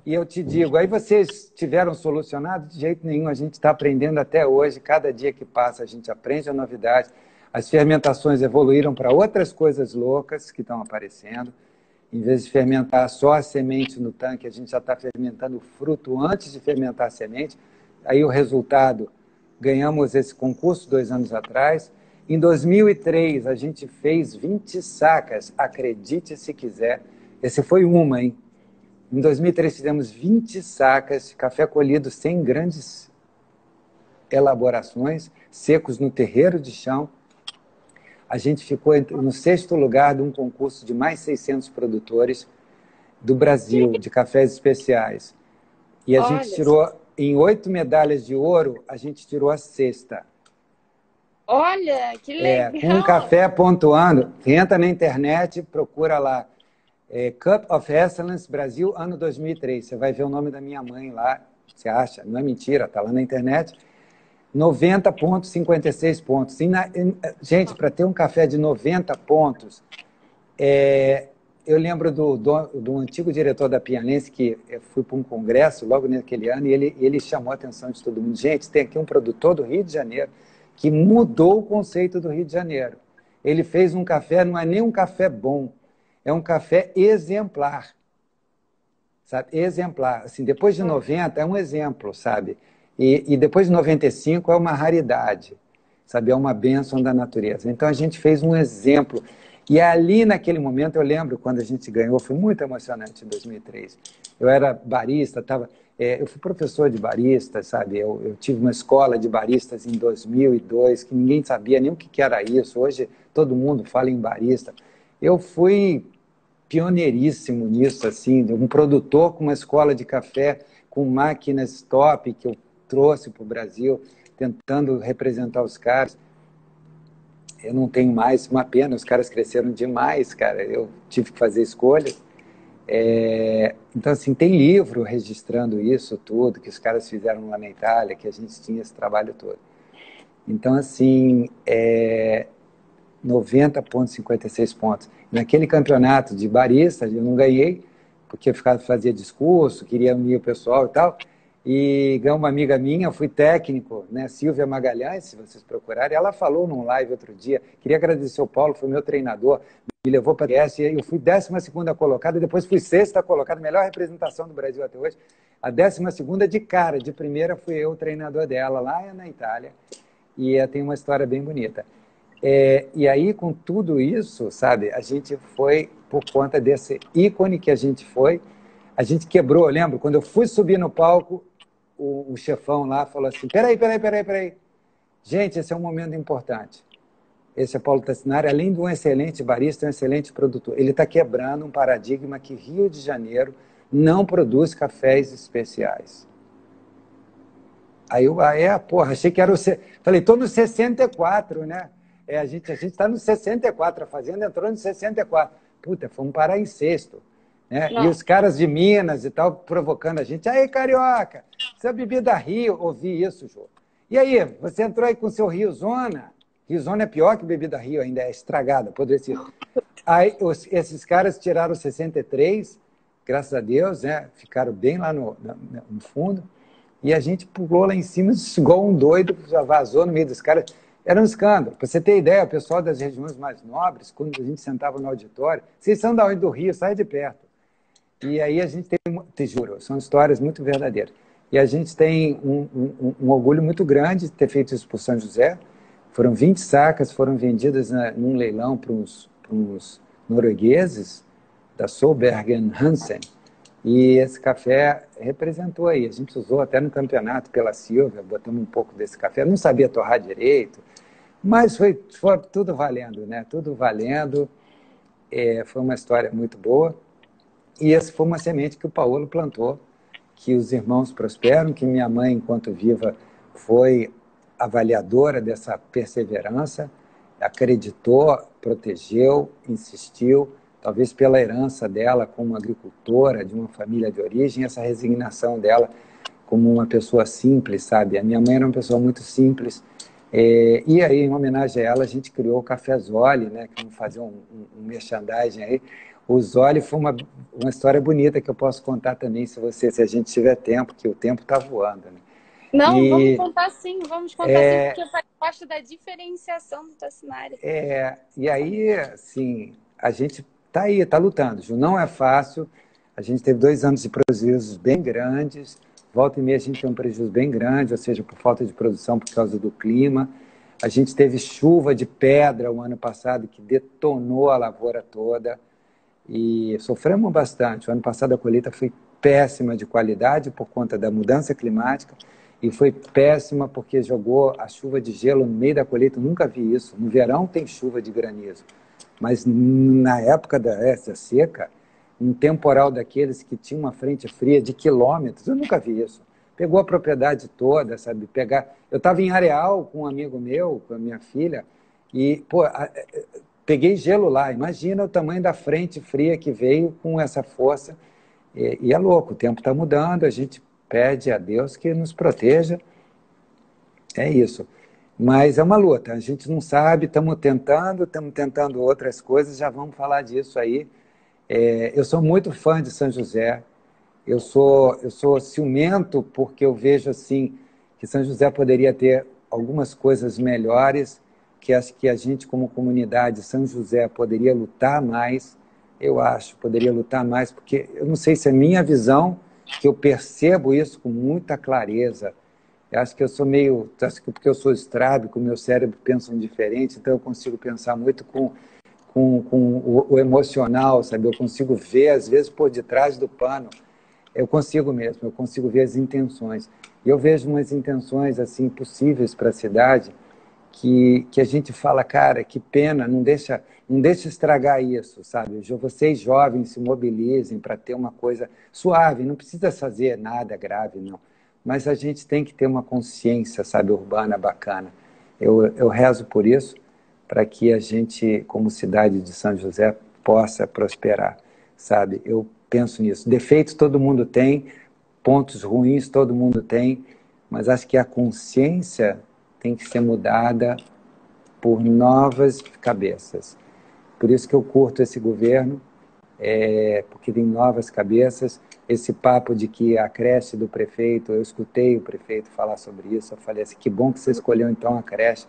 e eu te digo, aí vocês tiveram solucionado? De jeito nenhum, a gente está aprendendo até hoje. Cada dia que passa a gente aprende a novidade. As fermentações evoluíram para outras coisas loucas que estão aparecendo. Em vez de fermentar só a semente no tanque, a gente já está fermentando o fruto antes de fermentar a semente. Aí o resultado, ganhamos esse concurso 2 anos atrás. Em 2003, a gente fez 20 sacas, acredite se quiser. Esse foi uma, hein? Em 2003 fizemos 20 sacas de café colhido sem grandes elaborações, secos no terreiro de chão. A gente ficou no 6º lugar de um concurso de mais 600 produtores do Brasil, de cafés especiais. E a gente tirou, em 8 medalhas de ouro, a gente tirou a 6ª. Olha, que legal! Com um café pontuando, entra na internet, procura lá, Cup of Excellence Brasil, ano 2003. Você vai ver o nome da minha mãe lá, você acha? Não é mentira, está lá na internet. 90,56 pontos. Gente, para ter um café de 90 pontos, eu lembro do antigo diretor da Pianense, que eu fui para um congresso logo naquele ano, e ele chamou a atenção de todo mundo. Gente, tem aqui um produtor do Rio de Janeiro que mudou o conceito do Rio de Janeiro. Ele fez um café, não é nem um café bom, é um café exemplar. Sabe? Exemplar. Assim, depois de 90 é um exemplo, sabe? E depois de 95 é uma raridade, sabe? É uma bênção da natureza. Então a gente fez um exemplo. E ali naquele momento, eu lembro quando a gente ganhou, foi muito emocionante em 2003. Eu era barista, eu fui professor de barista, sabe? Eu tive uma escola de baristas em 2002, que ninguém sabia nem o que era isso. Hoje todo mundo fala em barista. Eu fui pioneiríssimo nisso, assim, um produtor com uma escola de café, com máquinas top, que eu trouxe para o Brasil, tentando representar os caras. Eu não tenho mais, uma pena, os caras cresceram demais, cara, eu tive que fazer escolhas. Então, assim, tem livro registrando isso tudo, que os caras fizeram lá na Itália, que a gente tinha esse trabalho todo. Então, assim, 90,56 pontos. Naquele campeonato de barista, eu não ganhei, porque eu fazia discurso, queria unir o pessoal e tal, e ganhou uma amiga minha, eu fui técnico, né, Silvia Magalhães, se vocês procurarem, ela falou num live outro dia, queria agradecer o Paulo, foi meu treinador, me levou para a TS, e eu fui 12ª colocada, depois fui 6ª colocada, melhor representação do Brasil até hoje, a 12ª de cara, de primeira fui eu o treinador dela, lá na Itália, e tem uma história bem bonita. E aí, com tudo isso, sabe, a gente foi, por conta desse ícone que a gente foi, a gente quebrou, eu lembro, quando eu fui subir no palco, o chefão lá falou assim, peraí, gente, esse é um momento importante. Esse é Paulo Tassinari, além de um excelente barista, um excelente produtor. Ele está quebrando um paradigma que Rio de Janeiro não produz cafés especiais. Aí eu, porra, achei que era o... Falei, estou no 64, né? A gente está no 64, a Fazenda entrou no 64. Puta, fomos parar em 6º. Né? E os caras de Minas e tal, provocando a gente. Aí, carioca, você é bebida Rio. Ouvi isso, Jô. E aí, você entrou aí com o seu Rio Zona? Rio Zona é pior que bebida Rio, ainda é estragada, apodrecida. Aí, esses caras tiraram 63, graças a Deus, né? Ficaram bem lá no fundo. E a gente pulou lá em cima, igual um doido, já vazou no meio dos caras. Era um escândalo. Para você ter ideia, o pessoal das regiões mais nobres, quando a gente sentava no auditório, vocês são da onde do Rio, sai de perto. E aí a gente tem, te juro, são histórias muito verdadeiras. E a gente tem um orgulho muito grande de ter feito isso por São José. Foram 20 sacas, foram vendidas num leilão para uns noruegueses, da Solbergen Hansen. E esse café representou aí. A gente usou até no campeonato pela Silvia, botamos um pouco desse café. Eu não sabia torrar direito, mas foi tudo valendo, né? Tudo valendo. Foi uma história muito boa. E essa foi uma semente que o Paulo plantou, que os irmãos prosperam, que minha mãe, enquanto viva, foi avaliadora dessa perseverança, acreditou, protegeu, insistiu, talvez pela herança dela como agricultora, de uma família de origem, essa resignação dela como uma pessoa simples, sabe? A minha mãe era uma pessoa muito simples, e aí, em homenagem a ela, a gente criou o Café Zoli, né? Que vamos fazer um merchandising aí. O Zoli foi uma história bonita que eu posso contar também, se a gente tiver tempo, que o tempo está voando, né? Não, vamos contar sim, porque faz parte da diferenciação do Tassinari. E aí, assim, a gente está aí, está lutando, Ju. Não é fácil, a gente teve 2 anos de prejuízos bem grandes, volta e meia a gente tem um prejuízo bem grande, ou seja, por falta de produção por causa do clima. A gente teve chuva de pedra o ano passado que detonou a lavoura toda. e sofremos bastante. O ano passado a colheita foi péssima de qualidade por conta da mudança climática e foi péssima porque jogou a chuva de gelo no meio da colheita. Eu nunca vi isso. No verão tem chuva de granizo, mas na época dessa seca, um temporal daqueles que tinha uma frente fria de quilômetros, eu nunca vi isso. Pegou a propriedade toda, sabe? Eu estava em Areal com um amigo meu, com a minha filha, e pô, peguei gelo lá. Imagina o tamanho da frente fria que veio com essa força. E é louco, o tempo está mudando, a gente pede a Deus que nos proteja. É isso. Mas é uma luta, a gente não sabe, estamos tentando outras coisas, já vamos falar disso aí. Eu sou muito fã de São José, eu sou ciumento porque eu vejo assim que São José poderia ter algumas coisas melhores, que acho que a gente como comunidade São José poderia lutar mais, eu acho, poderia lutar mais, porque eu não sei se é minha visão, que eu percebo isso com muita clareza. Eu acho que eu sou acho que porque eu sou estrábico, meu cérebro pensa diferente, então eu consigo pensar muito com o emocional, sabe? Eu consigo ver, às vezes, por detrás do pano. Eu consigo mesmo, eu consigo ver as intenções. E eu vejo umas intenções assim possíveis para a cidade que a gente fala, cara, que pena, não deixa estragar isso, sabe? Vocês jovens se mobilizem para ter uma coisa suave, não precisa fazer nada grave, não. Mas a gente tem que ter uma consciência, sabe, urbana bacana. Eu rezo por isso, para que a gente, como cidade de São José, possa prosperar, sabe? Eu penso nisso. Defeitos todo mundo tem, pontos ruins todo mundo tem, mas acho que a consciência tem que ser mudada por novas cabeças. Por isso que eu curto esse governo, porque tem novas cabeças. Esse papo de que a creche do prefeito, eu escutei o prefeito falar sobre isso, eu falei assim, que bom que você escolheu então a creche,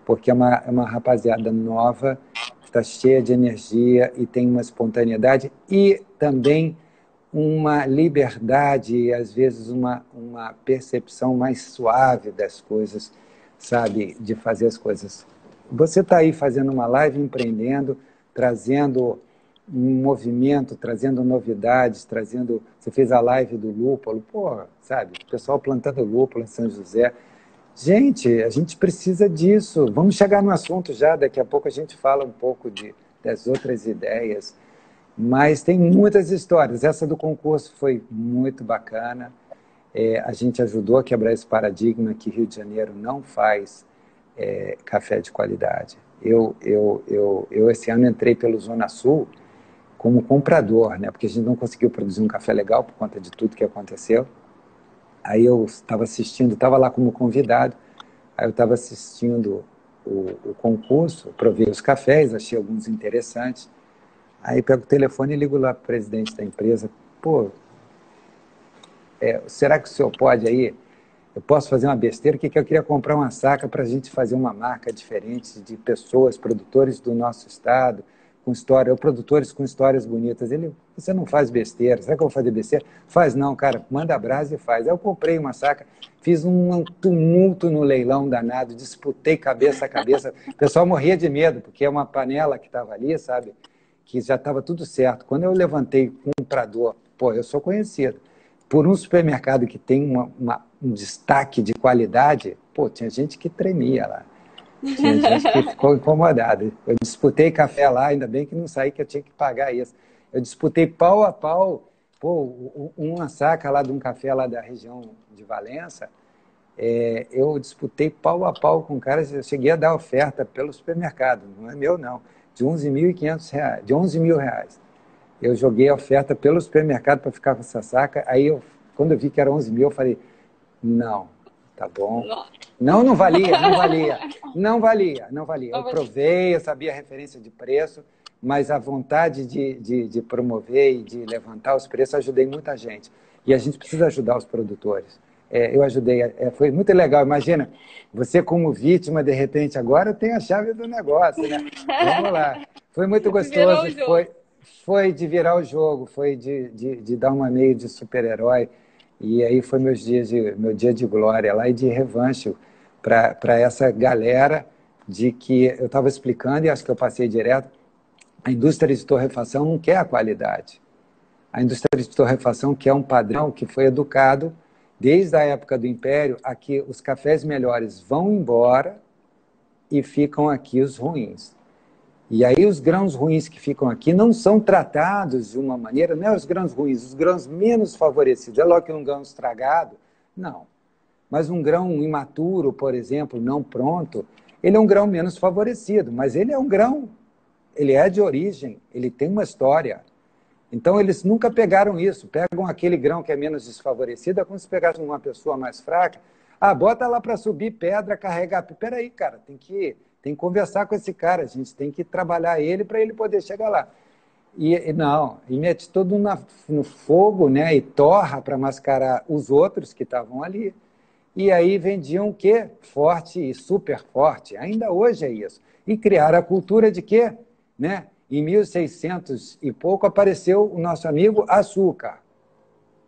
porque é uma rapaziada nova, que está cheia de energia e tem uma espontaneidade e também uma liberdade e, às vezes, uma percepção mais suave das coisas, sabe? De fazer as coisas. Você está aí fazendo uma live, empreendendo, trazendo um movimento, trazendo novidades, trazendo... Você fez a live do lúpulo, pô, sabe? O pessoal plantando lúpulo em São José. Gente, a gente precisa disso. Vamos chegar no assunto já, daqui a pouco a gente fala um pouco das outras ideias. Mas tem muitas histórias. Essa do concurso foi muito bacana. A gente ajudou a quebrar esse paradigma que Rio de Janeiro não faz café de qualidade. Eu esse ano entrei pelo Zona Sul como comprador, né? Porque a gente não conseguiu produzir um café legal por conta de tudo que aconteceu. Aí eu estava assistindo, estava lá como convidado, aí eu estava assistindo o concurso, provei os cafés, achei alguns interessantes. Aí pego o telefone e ligo lá para o presidente da empresa. Pô, será que o senhor pode aí? Eu posso fazer uma besteira? Que eu queria comprar uma saca para a gente fazer uma marca diferente de pessoas, produtores do nosso estado, com história, ou produtores com histórias bonitas. Ele, você não faz besteira. Será que eu vou fazer besteira? Faz não, cara. Manda a brasa e faz. Aí eu comprei uma saca, fiz um tumulto no leilão danado, disputei cabeça a cabeça. O pessoal morria de medo, porque é uma panela que estava ali, sabe? Que já estava tudo certo. Quando eu levantei o comprador, pô, eu sou conhecido, por um supermercado que tem um destaque de qualidade, pô, tinha gente que tremia lá. Tinha gente que ficou incomodada. Eu disputei café lá, ainda bem que não saí, que eu tinha que pagar isso. Eu disputei pau a pau, pô, uma saca lá de um café lá da região de Valença, eu disputei pau a pau com caras, eu cheguei a dar oferta pelo supermercado, não é meu não, de R$11.500, de R$11.000. Eu joguei a oferta pelo supermercado para ficar com essa saca, aí quando eu vi que era 11 mil, eu falei, não, tá bom. Não valia. Eu provei, eu sabia a referência de preço, mas a vontade de promover e de levantar os preços, ajudei muita gente. E a gente precisa ajudar os produtores. Eu ajudei, foi muito legal. Imagina, você como vítima, de repente, agora tem a chave do negócio, né? Vamos lá. Foi muito gostoso, foi de virar o jogo, foi de dar uma meio de super-herói. E aí foi meu dia de glória lá e de revanche para essa galera de que eu estava explicando, e acho que eu passei direto, A indústria de torrefação não quer a qualidade. A indústria de torrefação quer um padrão que foi educado desde a época do Império a que os cafés melhores vão embora e ficam aqui os ruins. E aí os grãos ruins que ficam aqui não são tratados de uma maneira, não é os grãos ruins, os grãos menos favorecidos. É logo que um grão estragado, não. Mas um grão imaturo, por exemplo, não pronto, ele é um grão menos favorecido, mas ele é um grão, ele é de origem, ele tem uma história. Então eles nunca pegaram isso, pegam aquele grão que é menos desfavorecido, é como se pegassem uma pessoa mais fraca, bota lá para subir pedra, carregar. Peraí, cara, tem que conversar com esse cara, a gente tem que trabalhar ele para ele poder chegar lá. E não, e mete tudo no fogo, né? E torra para mascarar os outros que estavam ali. E aí vendiam o quê? Forte e super forte. Ainda hoje é isso. E criaram a cultura de quê? Né? Em 1600 e pouco apareceu o nosso amigo açúcar.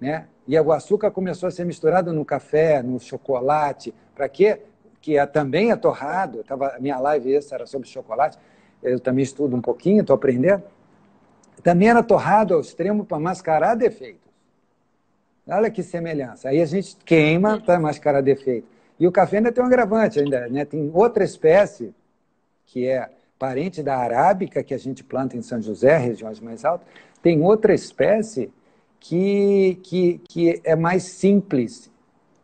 Né? E o açúcar começou a ser misturado no café, no chocolate. Para quê? Que também é torrado. A minha live essa era sobre chocolate. Eu também estudo um pouquinho, estou aprendendo. Também era torrado ao extremo para mascarar defeitos. Olha que semelhança. Aí a gente queima para mascarar defeito. E o café ainda tem um agravante, ainda, né? Tem outra espécie, que é parente da arábica, que a gente planta em São José, regiões mais altas. Tem outra espécie que é mais simples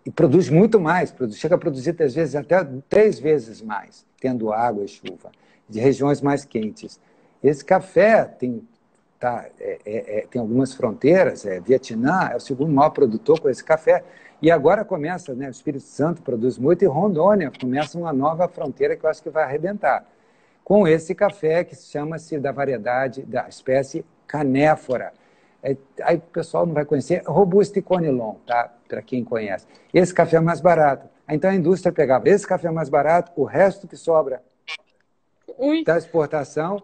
e produz muito mais, chega a produzir, às vezes, até 3 vezes mais, tendo água e chuva, de regiões mais quentes. Esse café tem algumas fronteiras, Vietnã é o segundo maior produtor com esse café, e agora começa, né, o Espírito Santo produz muito, e Rondônia começa uma nova fronteira que eu acho que vai arrebentar, com esse café que chama-se da variedade, da espécie canéfora. Aí o pessoal não vai conhecer, Robusta e Conilon, tá? Para quem conhece. Esse café é mais barato. Então a indústria pegava esse café mais barato, o resto que sobra da exportação,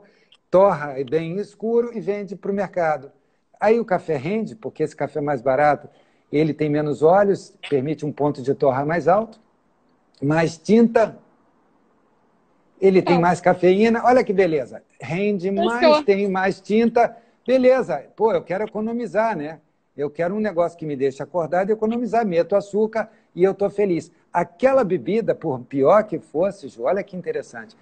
torra bem escuro e vende para o mercado. Aí o café rende, porque esse café mais barato, ele tem menos óleos, permite um ponto de torra mais alto, mais tinta, ele tem mais cafeína, olha que beleza, rende mais, tem mais tinta, beleza. Pô, eu quero economizar, né? Eu quero um negócio que me deixe acordado e economizar, meto açúcar e eu estou feliz. Aquela bebida, por pior que fosse, Ju, olha que interessante,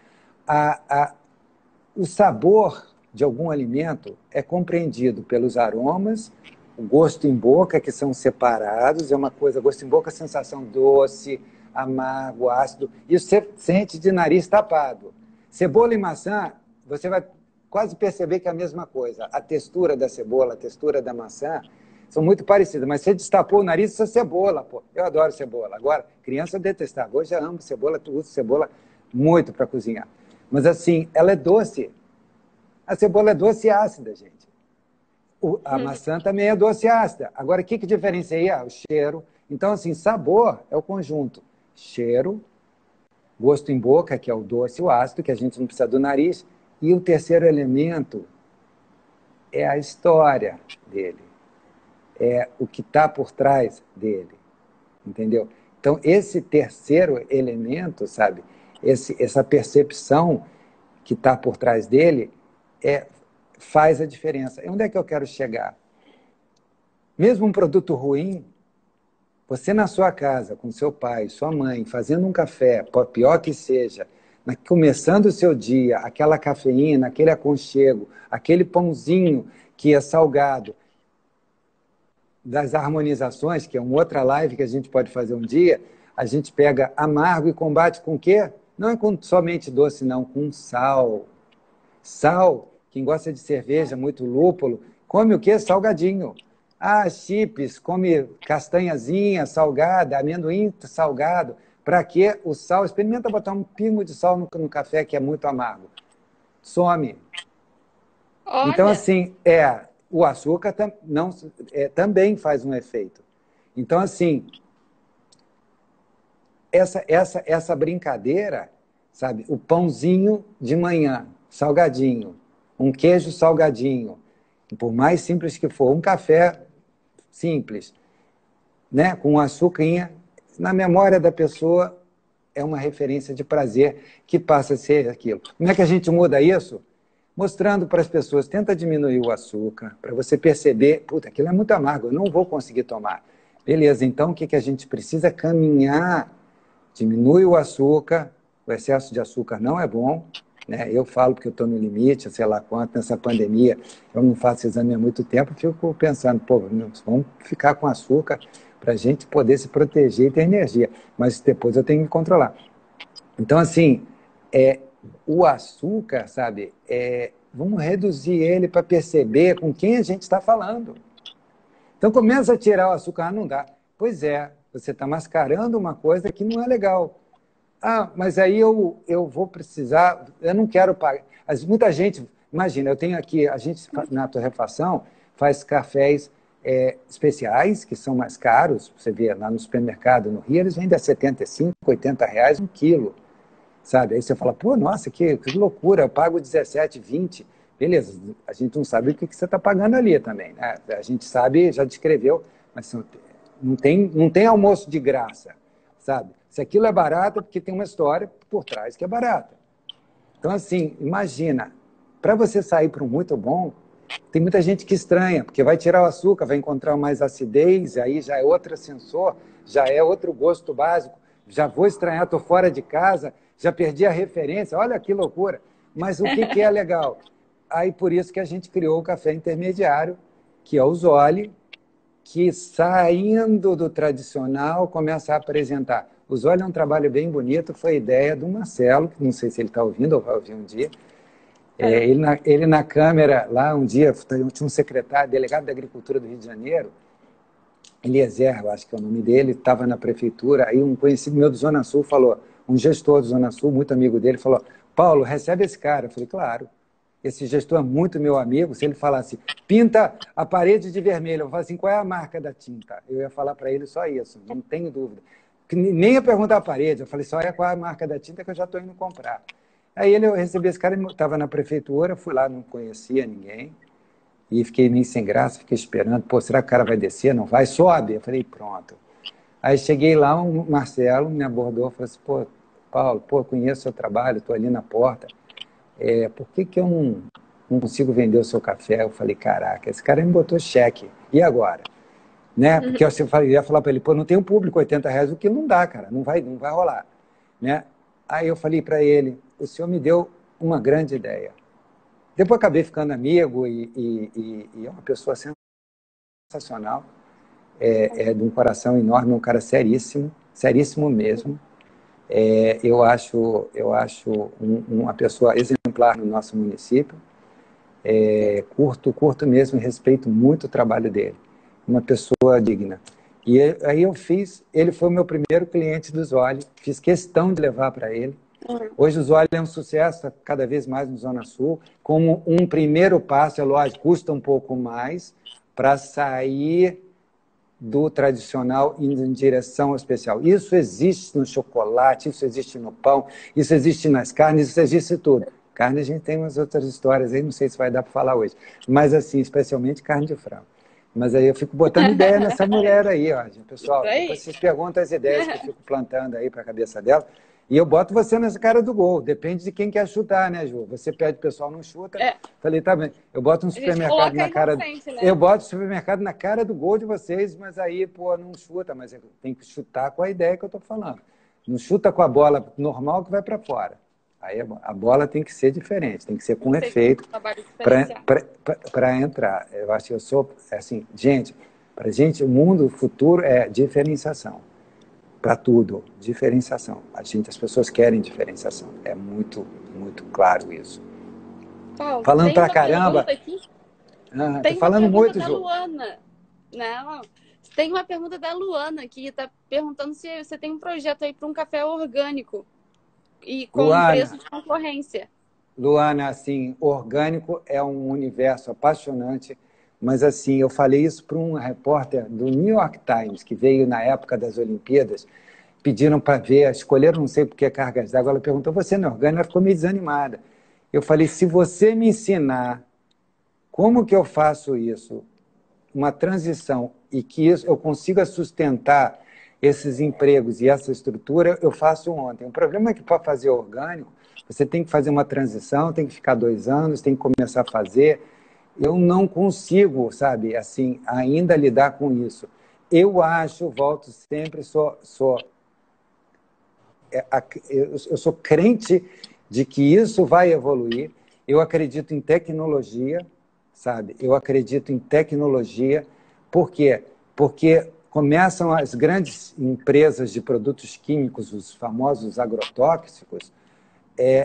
o sabor de algum alimento é compreendido pelos aromas, o gosto em boca, que são separados, é uma coisa, gosto em boca, sensação doce, amargo, ácido, isso você sente de nariz tapado. Cebola e maçã, você vai quase perceber que é a mesma coisa. A textura da cebola, a textura da maçã, são muito parecidas, mas você destapou o nariz, isso é cebola, pô. Eu adoro cebola. Agora, criança eu detestava, hoje eu amo cebola, tu usa cebola muito para cozinhar. Mas assim, ela é doce. A cebola é doce e ácida, gente. A maçã também é doce e ácida. Agora, o que diferencia? O cheiro. Então, assim, sabor é o conjunto. Cheiro, gosto em boca, que é o doce e o ácido, que a gente não precisa do nariz. E o terceiro elemento é a história dele. É o que está por trás dele. Entendeu? Então, esse terceiro elemento, sabe? Essa percepção que está por trás dele faz a diferença. E onde é que eu quero chegar? Mesmo um produto ruim, você na sua casa, com seu pai, sua mãe, fazendo um café, por pior que seja, começando o seu dia, aquela cafeína, aquele aconchego, aquele pãozinho que é salgado, das harmonizações, que é uma outra live que a gente pode fazer um dia, a gente pega amargo e combate com o quê? Não é com somente doce, não, com sal. Sal, quem gosta de cerveja, muito lúpulo, come o quê? Salgadinho. Chips, come castanhazinha salgada, amendoim salgado. Para quê? O sal, experimenta botar um pingo de sal no café, que é muito amargo. Some. Olha. Então, assim, o açúcar também faz um efeito. Então, assim, essa brincadeira, sabe? O pãozinho de manhã, salgadinho, um queijo salgadinho, por mais simples que for, um café simples, né? Com açucrinha, na memória da pessoa é uma referência de prazer que passa a ser aquilo. Como é que a gente muda isso? mostrando para as pessoas, tenta diminuir o açúcar, para você perceber, puta, aquilo é muito amargo, eu não vou conseguir tomar. Beleza, então o que, que a gente precisa? Caminhar, diminui o açúcar, o excesso de açúcar não é bom, né? Eu falo porque eu estou no limite, sei lá quanto, nessa pandemia, eu não faço exame há muito tempo, fico pensando, pô, vamos ficar com açúcar para a gente poder se proteger e ter energia, mas depois eu tenho que me controlar. Então, assim, o açúcar, sabe, vamos reduzir ele para perceber com quem a gente está falando. Então, começa a tirar o açúcar, não dá. Pois é, você está mascarando uma coisa que não é legal. Ah, mas aí eu vou precisar, eu não quero pagar. Muita gente, imagina, eu tenho aqui, a gente na torrefação faz cafés especiais, que são mais caros, você vê lá no supermercado no Rio, eles vendem a 75, R$ 80 um quilo, sabe? Aí você fala, pô, nossa, que loucura, eu pago 17, 20. Beleza, a gente não sabe o que você está pagando ali também, né? A gente sabe, já descreveu, mas não tem almoço de graça, sabe? Se aquilo é barato, é porque tem uma história por trás que é barata. Então, assim, imagina, para você sair para um muito bom, tem muita gente que estranha, porque vai tirar o açúcar, vai encontrar mais acidez, aí já é outro sensor, já é outro gosto básico, já vou estranhar, estou fora de casa, já perdi a referência, olha que loucura. Mas o que é legal? Aí por isso que a gente criou o café intermediário, que é o Zoli, que saindo do tradicional começa a apresentar. O Zoli é um trabalho bem bonito, foi ideia do Marcelo, que não sei se ele está ouvindo ou vai ouvir um dia. Ele na Câmara, lá um dia, tinha um secretário, delegado da Agricultura do Rio de Janeiro, Eliezer, eu acho que é o nome dele, estava na prefeitura, aí um conhecido meu do Zona Sul falou, um gestor do Zona Sul, muito amigo dele, falou, Paulo, recebe esse cara. Eu falei, claro. Esse gestor é muito meu amigo, se ele falasse, pinta a parede de vermelho, eu falo assim, qual é a marca da tinta? Eu ia falar para ele só isso, não tenho dúvida. Nem ia perguntar a parede, eu falei, só qual é a marca da tinta que eu já estou indo comprar. Aí eu recebi esse cara, ele estava na prefeitura, fui lá, não conhecia ninguém, e fiquei meio sem graça, fiquei esperando, pô, será que o cara vai descer? Não vai? Sobe. Eu falei, pronto. Aí cheguei lá, o Marcelo me abordou, falou assim, pô, Paulo, pô, conheço o seu trabalho, estou ali na porta, por que eu não consigo vender o seu café? Eu falei, caraca, esse cara me botou cheque, e agora? Né? Porque eu ia falar para ele, pô, não tem um público, R$ 80, o que não dá, cara, não vai rolar. Né? Aí eu falei para ele, o senhor me deu uma grande ideia. Depois acabei ficando amigo e é uma pessoa sensacional, de um coração enorme, um cara seríssimo, seríssimo mesmo. Eu acho uma pessoa exemplar no nosso município. Curto mesmo e respeito muito o trabalho dele. Uma pessoa digna. E aí ele foi o meu primeiro cliente do Zoli, fiz questão de levar para ele. Hoje o Zoli é um sucesso, cada vez mais no Zona Sul, como um primeiro passo, é lógico, custa um pouco mais para sair do tradicional indo em direção ao especial. Isso existe no chocolate, isso existe no pão, isso existe nas carnes, isso existe tudo. Carne a gente tem umas outras histórias aí, não sei se vai dar para falar hoje, mas assim, especialmente carne de frango. Mas aí eu fico botando ideia nessa mulher aí, ó, pessoal. Depois vocês perguntam as ideias que eu fico plantando aí para a cabeça dela. E eu boto você nessa cara do gol. Depende de quem quer chutar, né, Ju? Você pede, o pessoal não chuta. Falei, tá bem. Eu boto um supermercado na cara... Né? Eu boto o supermercado na cara do gol de vocês, mas aí, pô, não chuta. Mas tem que chutar com a ideia que eu tô falando. Não chuta com a bola normal que vai para fora. Aí a bola tem que ser diferente, tem que ser com efeito para entrar. Eu acho que eu sou, assim, gente, para gente, o mundo futuro é diferenciação. Para tudo, diferenciação. As pessoas querem diferenciação. É muito, muito claro isso. Paulo, falando pra caramba. Tô falando muito, Ju. Luana. Não, tem uma pergunta da Luana que está perguntando se você tem um projeto aí para um café orgânico e com Luana, preço de concorrência. Luana, assim, orgânico é um universo apaixonante, mas assim, eu falei isso para um repórter do New York Times, que veio na época das Olimpíadas, pediram para ver, escolheram não sei por que cargas d'água, ela perguntou, você não é orgânico? Ela ficou meio desanimada. Eu falei, se você me ensinar como que eu faço isso, uma transição, e que eu consiga sustentar esses empregos e essa estrutura, eu faço ontem. O problema é que para fazer orgânico, Você tem que fazer uma transição, tem que ficar 2 anos, tem que começar a fazer. Eu não consigo, sabe, assim, ainda lidar com isso. Eu acho, volto sempre, eu sou crente de que isso vai evoluir. Eu acredito em tecnologia, sabe? Eu acredito em tecnologia. Por quê? Porque começam as grandes empresas de produtos químicos, os famosos agrotóxicos.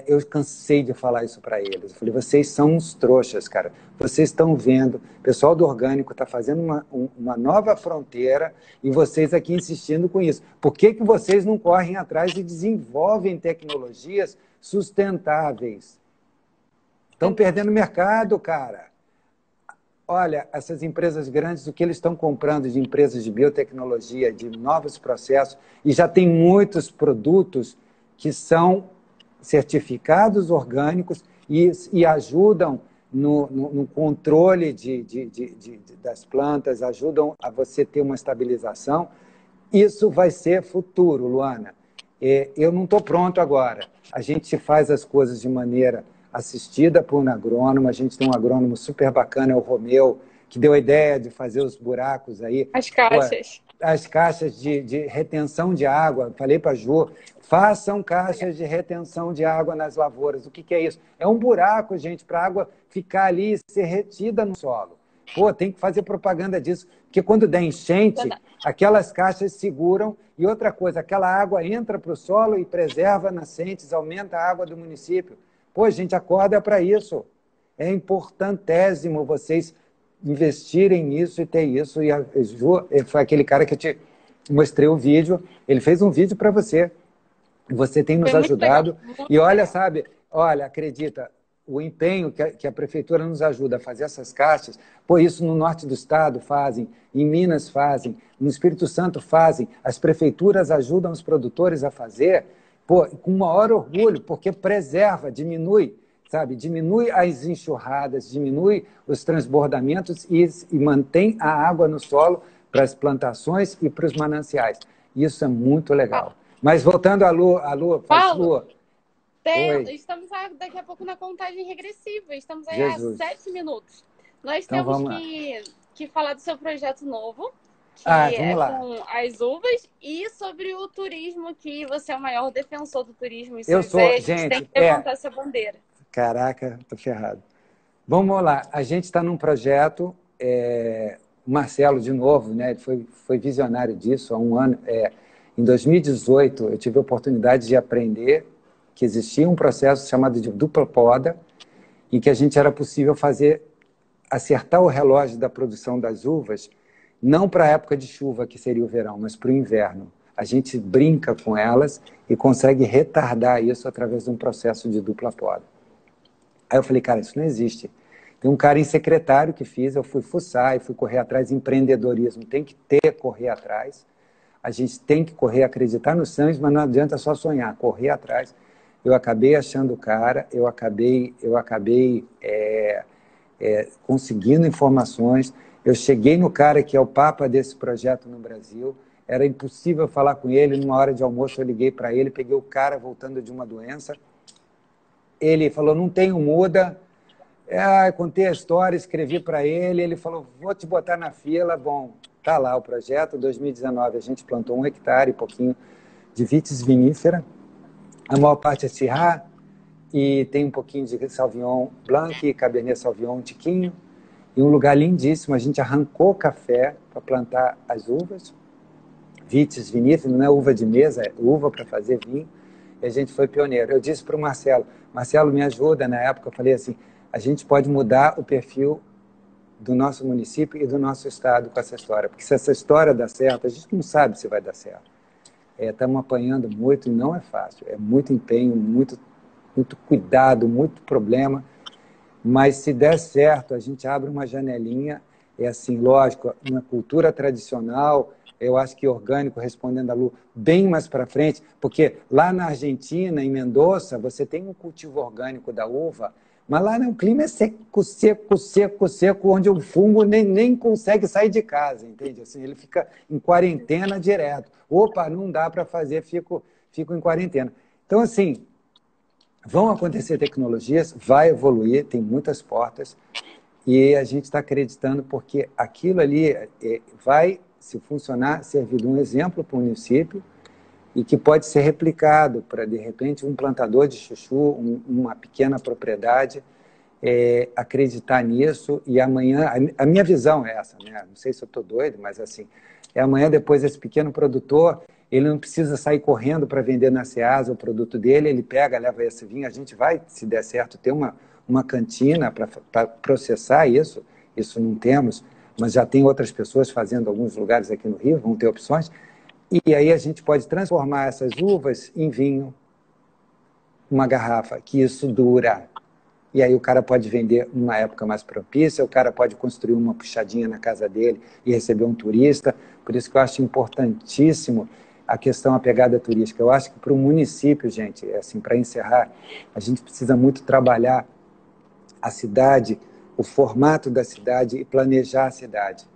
Eu cansei de falar isso para eles. Eu falei, vocês são uns trouxas, cara. Vocês estão vendo, o pessoal do orgânico está fazendo uma nova fronteira e vocês aqui insistindo com isso. Por que vocês não correm atrás e desenvolvem tecnologias sustentáveis? Estão perdendo mercado, cara. Olha, essas empresas grandes, o que eles estão comprando de empresas de biotecnologia, de novos processos, e já tem muitos produtos que são certificados orgânicos e ajudam no controle das plantas, ajudam a você ter uma estabilização. Isso vai ser futuro, Luana. Eu não estou pronto agora. A gente faz as coisas de maneira assistida por um agrônomo. A gente tem um agrônomo super bacana, é o Romeu, que deu a ideia de fazer os buracos aí. As caixas. As caixas de retenção de água. Falei para a Ju, façam caixas de retenção de água nas lavouras. O que é isso? É um buraco, gente, para a água ficar ali e ser retida no solo. Pô, tem que fazer propaganda disso, porque quando der enchente, aquelas caixas seguram. E outra coisa, aquela água entra para o solo e preserva nascentes, aumenta a água do município. Pô, gente, acorda para isso. É importantésimo vocês investirem nisso e ter isso. E a Ju foi aquele cara que eu te mostrei o vídeo. Ele fez um vídeo para você. Você tem nos ajudado. E olha, sabe, olha, acredita, o empenho que a prefeitura nos ajuda a fazer essas caixas, pô, isso no norte do estado fazem, em Minas fazem, no Espírito Santo fazem, as prefeituras ajudam os produtores a fazer, pô, com o maior orgulho, porque preserva, diminui, sabe, diminui as enxurradas, diminui os transbordamentos e mantém a água no solo para as plantações e para os mananciais. Isso é muito legal. Mas voltando à Lu, Paulo, estamos daqui a pouco na contagem regressiva. Estamos aí a 7 minutos. Nós então, temos que falar do seu projeto novo, que é com as uvas, e sobre o turismo, que você é o maior defensor do turismo. Eu sou, gente, tem que levantar essa bandeira. Caraca, tô ferrado. Vamos lá, a gente está num projeto, o Marcelo, de novo, né, ele foi visionário disso há um ano. Em 2018, eu tive a oportunidade de aprender que existia um processo chamado de dupla poda, em que a gente era possível acertar o relógio da produção das uvas, não para a época de chuva, que seria o verão, mas para o inverno. A gente brinca com elas e consegue retardar isso através de um processo de dupla poda. Aí eu falei, cara, isso não existe. Tem um cara em Secretário que fiz, eu fui fuçar e fui correr atrás. Empreendedorismo tem que correr atrás. A gente tem que correr, acreditar nos sonhos, mas não adianta só sonhar, correr atrás. Eu acabei achando o cara, eu acabei conseguindo informações. Eu cheguei no cara que é o papa desse projeto no Brasil. Era impossível falar com ele. Numa hora de almoço eu liguei para ele, peguei o cara voltando de uma doença. Ele falou, não tenho muda. Contei a história, escrevi para ele. Ele falou, vou te botar na fila. Bom, tá lá o projeto. Em 2019 a gente plantou 1 hectare e pouquinho de vitis vinífera. A maior parte é Syrah e tem um pouquinho de Sauvignon Blanc, Cabernet Sauvignon Tiquinho. E um lugar lindíssimo. A gente arrancou café para plantar as uvas. Vitis vinífera, não é uva de mesa, é uva para fazer vinho. E a gente foi pioneiro. Eu disse para o Marcelo, me ajuda. Na época eu falei assim, a gente pode mudar o perfil do nosso município e do nosso estado com essa história. Porque se essa história dá certo, a gente não sabe se vai dar certo. Estamos apanhando muito e não é fácil. É muito empenho, muito cuidado, muito problema. Mas se der certo, a gente abre uma janelinha. É assim, lógico, uma cultura tradicional, eu acho que orgânico, respondendo a Lu, bem mais para frente, porque lá na Argentina, em Mendoza, você tem um cultivo orgânico da uva, mas lá o clima é seco, seco, seco, seco, onde o fungo nem consegue sair de casa, entende? Assim, ele fica em quarentena direto. Opa, não dá para fazer, fico em quarentena. Então, assim, Vão acontecer tecnologias, vai evoluir, tem muitas portas, e a gente está acreditando porque aquilo ali vai, se funcionar, servir de um exemplo para o município e que pode ser replicado para, de repente, um plantador de chuchu, uma pequena propriedade, acreditar nisso. E amanhã, a minha visão é essa, né? Não sei se eu estou doido, mas assim, amanhã depois esse pequeno produtor, ele não precisa sair correndo para vender na Ceasa o produto dele, ele pega, leva esse vinho, a gente vai, se der certo, ter uma cantina para processar isso não temos, mas já tem outras pessoas fazendo em alguns lugares aqui no Rio, vão ter opções, e aí a gente pode transformar essas uvas em vinho, uma garrafa, que isso dura. E aí o cara pode vender numa época mais propícia, o cara pode construir uma puxadinha na casa dele e receber um turista. Por isso que eu acho importantíssimo a questão da pegada turística. Eu acho que para o município, gente, assim, para encerrar, a gente precisa muito trabalhar a cidade, o formato da cidade e planejar a cidade.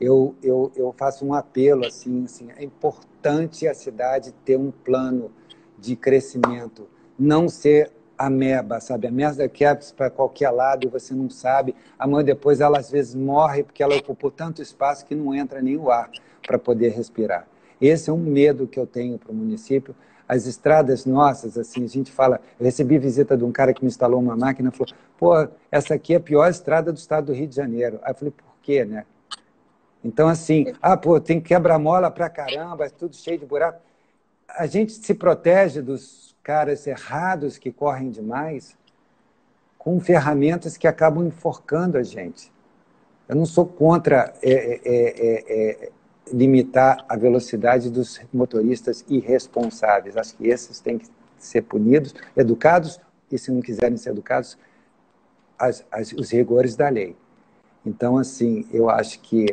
Eu faço um apelo, assim, é importante a cidade ter um plano de crescimento, não ser ameba, sabe? A ameba quebra para qualquer lado e você não sabe. Amanhã depois ela às vezes morre porque ela ocupou tanto espaço que não entra nem o ar para poder respirar. Esse é um medo que eu tenho para o município. As estradas nossas, assim, a gente fala... Eu recebi visita de um cara que me instalou uma máquina e falou, pô, essa aqui é a pior estrada do estado do Rio de Janeiro. Aí eu falei, por quê, né? Então, assim, pô, tem quebra-mola pra caramba, é tudo cheio de buraco. A gente se protege dos caras errados que correm demais com ferramentas que acabam enforcando a gente. Eu não sou contra limitar a velocidade dos motoristas irresponsáveis. Acho que esses têm que ser punidos, educados, e se não quiserem ser educados, os rigores da lei. Então, assim, eu acho que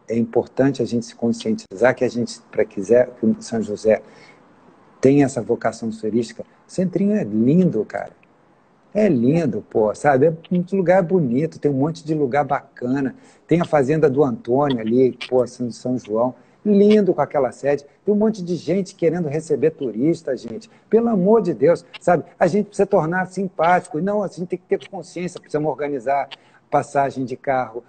é importante a gente se conscientizar que a gente, para quiser que o São José tenha essa vocação turística. O Centrinho é lindo, cara. É lindo, pô, sabe? Um lugar bonito, tem um monte de lugar bacana. Tem a fazenda do Antônio ali, pô, São João. Lindo com aquela sede. Tem um monte de gente querendo receber turista, gente. Pelo amor de Deus, sabe? A gente precisa tornar simpático. Não, a gente tem que ter consciência, precisamos organizar passagem de carro,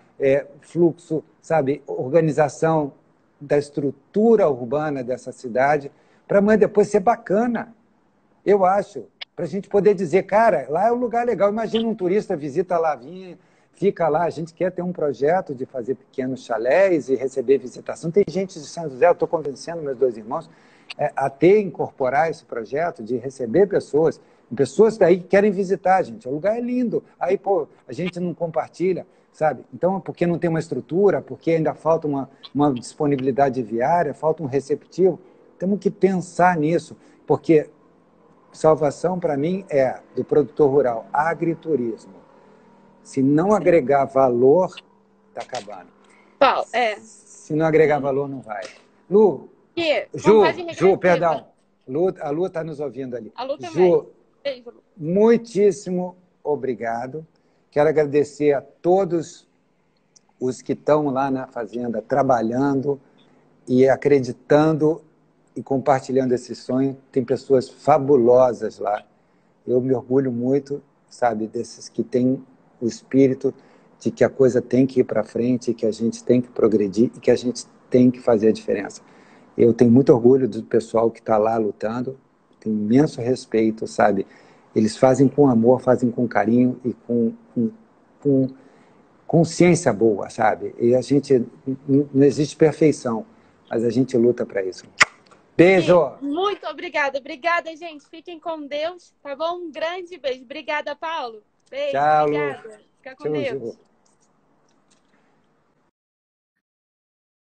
fluxo, sabe? Organização da estrutura urbana dessa cidade, para amanhã depois ser bacana. Eu acho, para a gente poder dizer, cara, lá é um lugar legal. Imagina um turista, visita lá, fica lá. A gente quer ter um projeto de fazer pequenos chalés e receber visitação. Tem gente de São José, eu estou convencendo meus dois irmãos a incorporar esse projeto de receber pessoas daí que querem visitar, gente. O lugar é lindo. Aí, pô, a gente não compartilha, sabe? Então, porque não tem uma estrutura, porque ainda falta uma disponibilidade viária, falta um receptivo. Temos que pensar nisso, porque salvação, para mim, é do produtor rural, agriturismo. Se não agregar valor, está acabando. Paulo, Se não agregar valor, não vai. Lu, Ju, perdão. A Lu está nos ouvindo ali. A Lu também. Ju, beijo, Lu. Muitíssimo obrigado. Quero agradecer a todos os que estão lá na fazenda trabalhando e acreditando e compartilhando esse sonho. Tem pessoas fabulosas lá. Eu me orgulho muito, sabe, desses que têm o espírito de que a coisa tem que ir para frente, que a gente tem que progredir e que a gente tem que fazer a diferença. Eu tenho muito orgulho do pessoal que está lá lutando, tenho imenso respeito, sabe? Eles fazem com amor, fazem com carinho e com consciência boa, sabe? E a gente, não existe perfeição, mas a gente luta para isso. Beijo! Sim, muito obrigada. Obrigada, gente. Fiquem com Deus, tá bom? Um grande beijo. Obrigada, Paulo. Beijo. Tchau, obrigada. Fica com Deus. Ju.